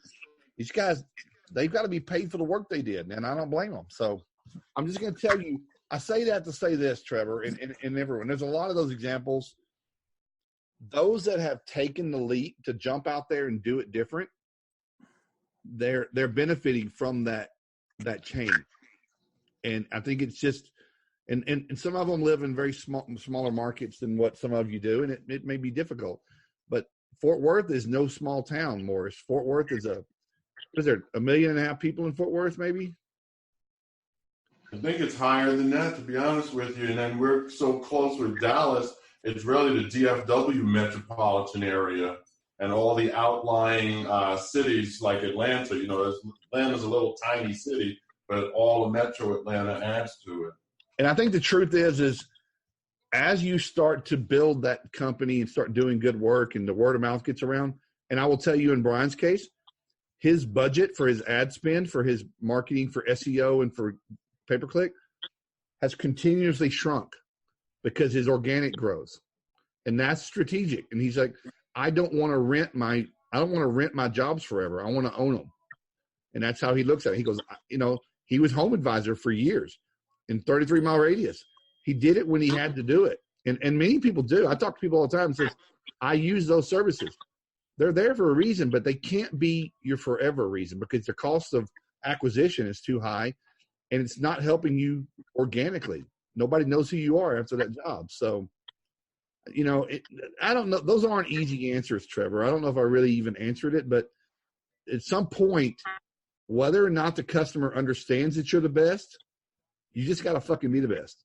these guys, they've got to be paid for the work they did, and I don't blame them. So I'm just going to tell you, I say that to say this, Trevor, and everyone. There's a lot of those examples. Those that have taken the leap to jump out there and do it different, they're benefiting from that change. And I think it's just, and some of them live in very smaller markets than what some of you do, and it may be difficult. But Fort Worth is no small town, Morris. Fort Worth is there 1.5 million people in Fort Worth, maybe? I think it's higher than that, to be honest with you. And then we're so close with Dallas, it's really the DFW metropolitan area and all the outlying cities like Atlanta. You know, Atlanta's a little tiny city, but all of metro Atlanta adds to it. And I think the truth is as you start to build that company and start doing good work and the word of mouth gets around, and I will tell you in Brian's case, his budget for his ad spend, for his marketing, for SEO, and for pay-per-click has continuously shrunk because his organic grows. And that's strategic. And he's like, I don't want to rent my jobs forever. I want to own them. And that's how he looks at it. He goes, you know, he was home advisor for years in 33-mile radius. He did it when he had to do it. And many people do. I talk to people all the time and say, I use those services. They're there for a reason, but they can't be your forever reason because the cost of acquisition is too high and it's not helping you organically. Nobody knows who you are after that job. So, you know, I don't know. Those aren't easy answers, Trevor. I don't know if I really even answered it, but at some point, whether or not the customer understands that you're the best, you just got to fucking be the best.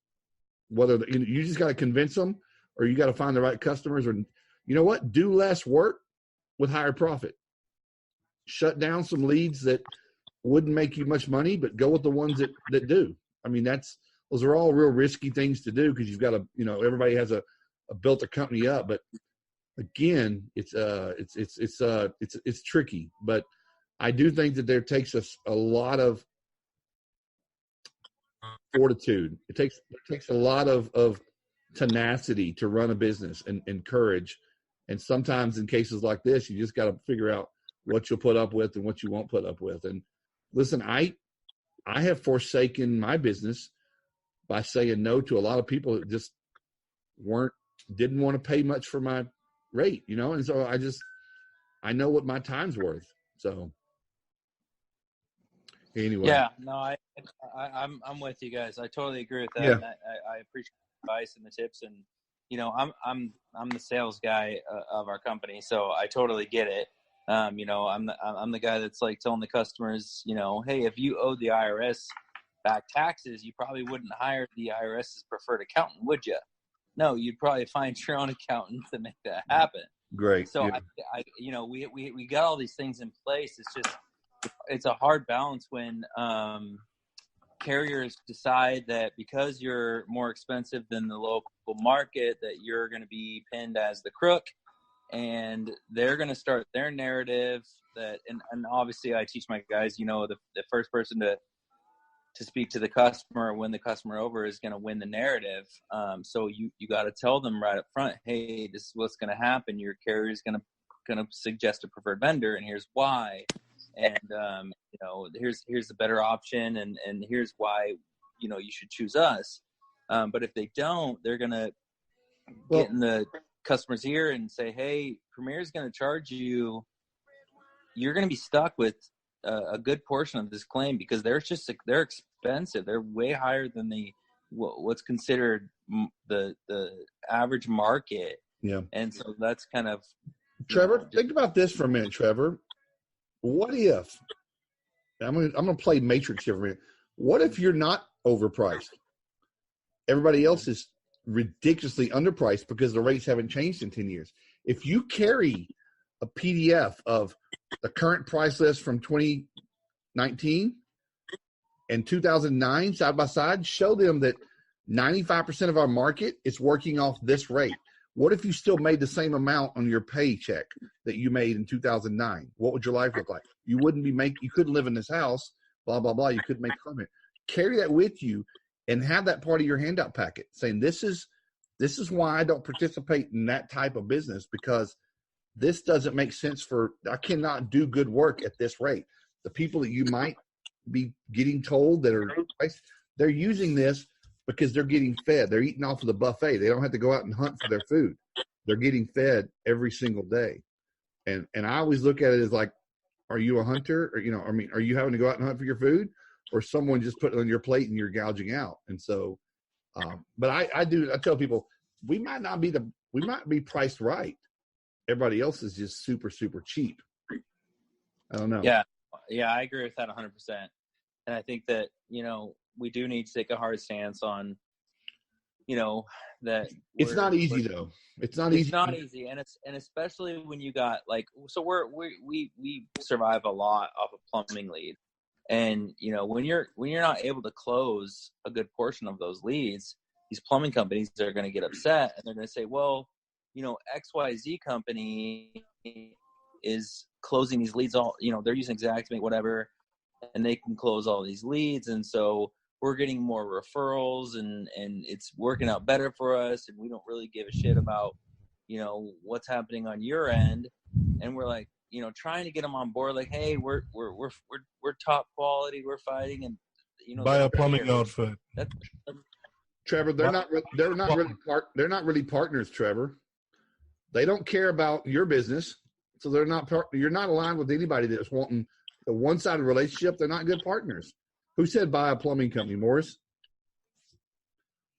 Whether you just got to convince them or you got to find the right customers or, you know what, do less work with higher profit. Shut down some leads that wouldn't make you much money, but go with the ones that do. I mean, those are all real risky things to do because you've got to, you know, everybody has a built a company up, but again, it's tricky. But I do think that there takes us a lot of fortitude. It takes a lot of tenacity to run a business and courage. And sometimes in cases like this, you just got to figure out what you'll put up with and what you won't put up with. And listen, I have forsaken my business by saying no to a lot of people that just didn't want to pay much for my rate, you know? And so I know what my time's worth. So anyway. Yeah, no, I'm with you guys. I totally agree with that. Yeah. And I appreciate the advice and the tips. And, you know, I'm the sales guy of our company, so I totally get it. You know, I'm the guy that's like telling the customers, you know, hey, if you owe the IRS back taxes, you probably wouldn't hire the IRS's preferred accountant, would you? No, you'd probably find your own accountant to make that happen. Great. So yeah. I you know, we got all these things in place. It's a hard balance when carriers decide that because you're more expensive than the local market, that you're going to be pinned as the crook, and they're going to start their narrative that, and obviously I teach my guys, you know, the first person to speak to the customer, win the customer over, is going to win the narrative. So you got to tell them right up front, hey, this is what's going to happen. Your carrier is going to suggest a preferred vendor, and here's why. And you know, here's the better option, and here's why, you know, you should choose us. But if they don't, they're going to get in the customer's ear and say, hey, Premier is going to charge you. You're going to be stuck with a good portion of this claim because they're expensive. They're way higher than what's considered the average market. Yeah. And so that's kind of, Trevor, think about this for a minute, Trevor. What if I'm gonna play Matrix here for a minute? What if you're not overpriced? Everybody else is ridiculously underpriced because the rates haven't changed in 10 years. If you carry a PDF of the current price list from 2019 and 2009 side by side, show them that 95% of our market is working off this rate. What if you still made the same amount on your paycheck that you made in 2009? What would your life look like? You couldn't live in this house, blah, blah, blah. You couldn't make comment. Carry that with you and have that part of your handout packet saying, this is This is why I don't participate in that type of business, because this doesn't make sense I cannot do good work at this rate. The people that you might be getting told that are, they're using this because they're getting fed. They're eating off of the buffet. They don't have to go out and hunt for their food. They're getting fed every single day. And I always look at it as like, are you a hunter? Or, are you having to go out and hunt for your food, or someone just put it on your plate and you're gouging out? And so, but I tell people, we might be priced right. Everybody else is just super, super cheap. I don't know. Yeah, I agree with that 100%. And I think that, we do need to take a hard stance on, that it's not easy though. It's not easy. It's not easy, and especially when you got we survive a lot off of plumbing lead, and when you're not able to close a good portion of those leads, these plumbing companies are going to get upset, and they're going to say, well, XYZ company is closing these leads all, they're using Xactimate, whatever, and they can close all these leads, and so we're getting more referrals and it's working out better for us, and we don't really give a shit about, what's happening on your end. And we're like, trying to get them on board, like, hey, we're top quality, we're fighting, and buy a plumbing outfit. Trevor, they're not really partners, Trevor. They don't care about your business, so you're not aligned with anybody that's wanting a one-sided relationship. They're not good partners. Who said buy a plumbing company, Morris?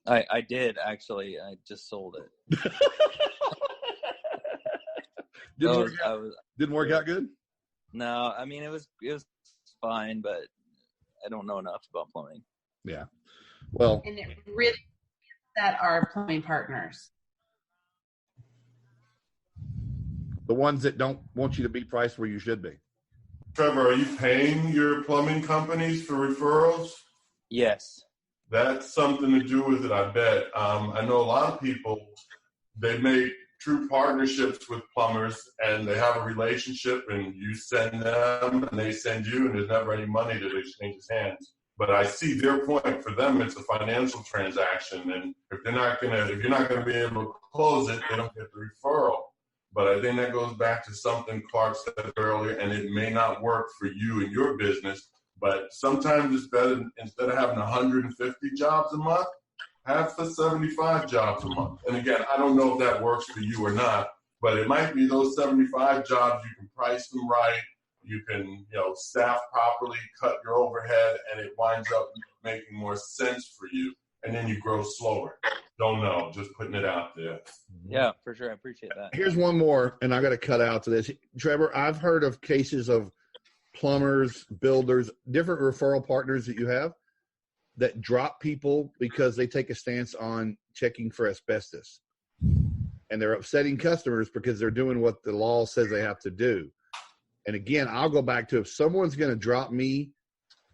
I did, actually. I just sold it. Didn't work out good? No, I mean, it was fine, but I don't know enough about plumbing. Yeah. Well, and it really that are plumbing partners. The ones that don't want you to be priced where you should be. Trevor, are you paying your plumbing companies for referrals? Yes. That's something to do with it, I bet. I know a lot of people, they make true partnerships with plumbers, and they have a relationship, and you send them and they send you, and there's never any money that exchanges hands. But I see their point. For them, it's a financial transaction, and if you're not gonna be able to close it, they don't get the referral. But I think that goes back to something Clark said earlier, and it may not work for you and your business, but sometimes it's better, instead of having 150 jobs a month, have the 75 jobs a month. And again, I don't know if that works for you or not, but it might be those 75 jobs, you can price them right, you can, staff properly, cut your overhead, and it winds up making more sense for you. And then you grow slower. Don't know, just putting it out there. Yeah, for sure. I appreciate that. Here's one more, and I got to cut out to this. Trevor, I've heard of cases of plumbers, builders, different referral partners that you have that drop people because they take a stance on checking for asbestos. And they're upsetting customers because they're doing what the law says they have to do. And again, I'll go back to, if someone's going to drop me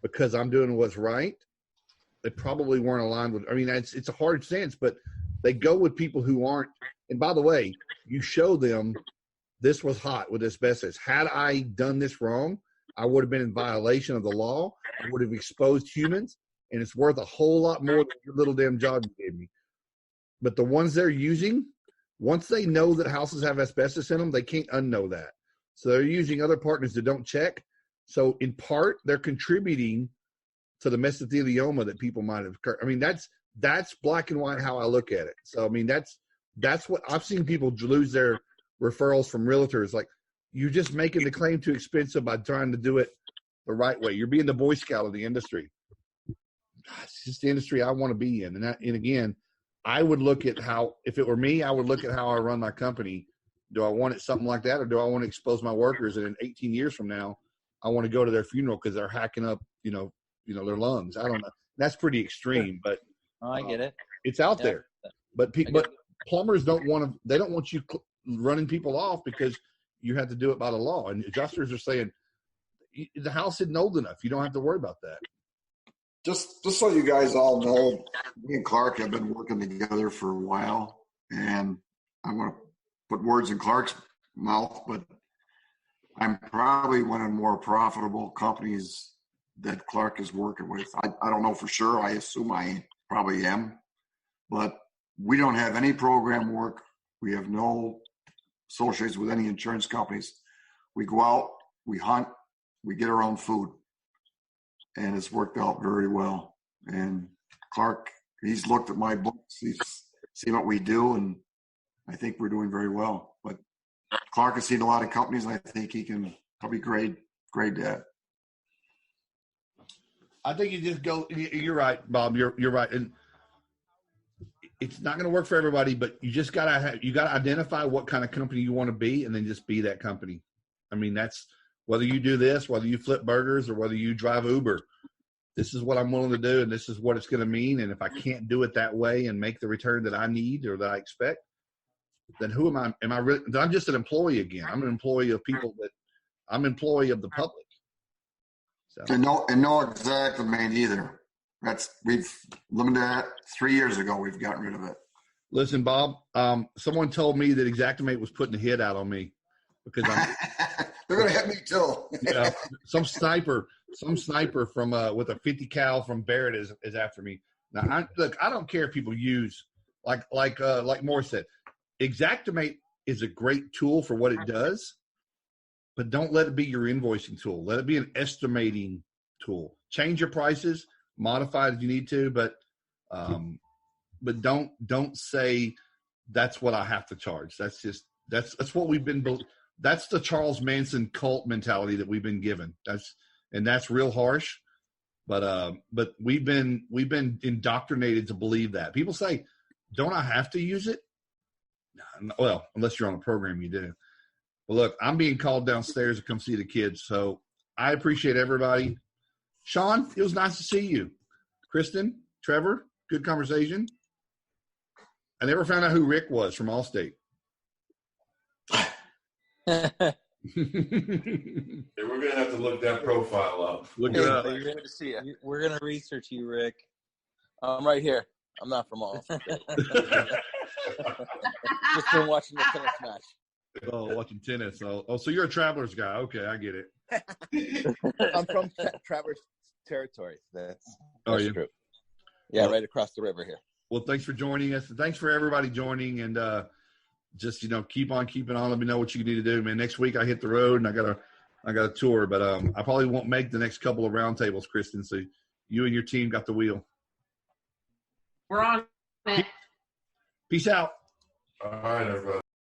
because I'm doing what's right, they probably weren't aligned with, it's a hard stance, but they go with people who aren't. And by the way, you show them this was hot with asbestos. Had I done this wrong, I would have been in violation of the law. I would have exposed humans, and it's worth a whole lot more than your little damn job you gave me. But the ones they're using, once they know that houses have asbestos in them, they can't unknow that. So they're using other partners that don't check. So in part, they're contributing to the mesothelioma that people might have. That's black and white how I look at it. So that's what I've seen people lose their referrals from realtors. Like, you're just making the claim too expensive by trying to do it the right way. You're being the Boy Scout of the industry. It's just the industry I want to be in. And again, I would look at how, if it were me, I would look at how I run my company. Do I want it something like that, or do I want to expose my workers, and in 18 years from now, I want to go to their funeral because they're hacking up, their lungs? I don't know. That's pretty extreme, but I get it. It's out there. But plumbers don't want you running people off because you have to do it by the law. And adjusters are saying the house isn't old enough. You don't have to worry about that. Just so you guys all know, me and Clark have been working together for a while, and I want to put words in Clark's mouth, but I'm probably one of the more profitable companies that Clark is working with. I don't know for sure. I assume I probably am, but We don't have any program work. We have no associations with any insurance companies. We go out, we hunt, we get our own food. And it's worked out very well. And Clark, he's looked at my books, he's seen what we do, and I think we're doing very well. But Clark has seen a lot of companies, and I think he can probably grade that. I think you just go. You're right, Bob. You're right, and it's not going to work for everybody. But you just gotta identify what kind of company you want to be, and then just be that company. I mean, that's whether you do this, whether you flip burgers, or whether you drive Uber. This is what I'm willing to do, and this is what it's going to mean. And if I can't do it that way and make the return that I need or that I expect, then who am I? Am I really? I'm just an employee again. I'm an employee of people that I'm an employee of the public. So. And no exact domain either. We've limited that 3 years ago. We've gotten rid of it. Listen, Bob. Someone told me that Xactimate was putting a hit out on me because I'm. They're going to hit me too. Yeah, some sniper from with a 50 cal from Barrett is after me. Now, I don't care if people use like Morris said. Xactimate is a great tool for what it does, but don't let it be your invoicing tool. Let it be an estimating tool. Change your prices, modify it if you need to, but don't say that's what I have to charge. That's what we've been. That's the Charles Manson cult mentality that we've been given. That's real harsh, but we've been indoctrinated to believe that. People say, "Don't I have to use it?" Well, unless you're on a program, you do. Well, look, I'm being called downstairs to come see the kids, so I appreciate everybody. Sean, it was nice to see you. Kristen, Trevor, good conversation. I never found out who Rick was from Allstate. Yeah, we're gonna have to look that profile up. Look it up. Good to see you. We're gonna research you, Rick. I'm right here. I'm not from Allstate. Just been watching the tennis match. Oh, watching tennis. Oh, so you're a Travelers guy. Okay, I get it. I'm from Traverse Territory. That's you? true. Yeah, right across the river here. Well, thanks for joining us. Thanks for everybody joining, and just keep on keeping on. Let me know what you need to do, man. Next week I hit the road and I got a tour, but I probably won't make the next couple of roundtables, Kristen. So you and your team got the wheel. We're on it. Peace out. All right, everybody.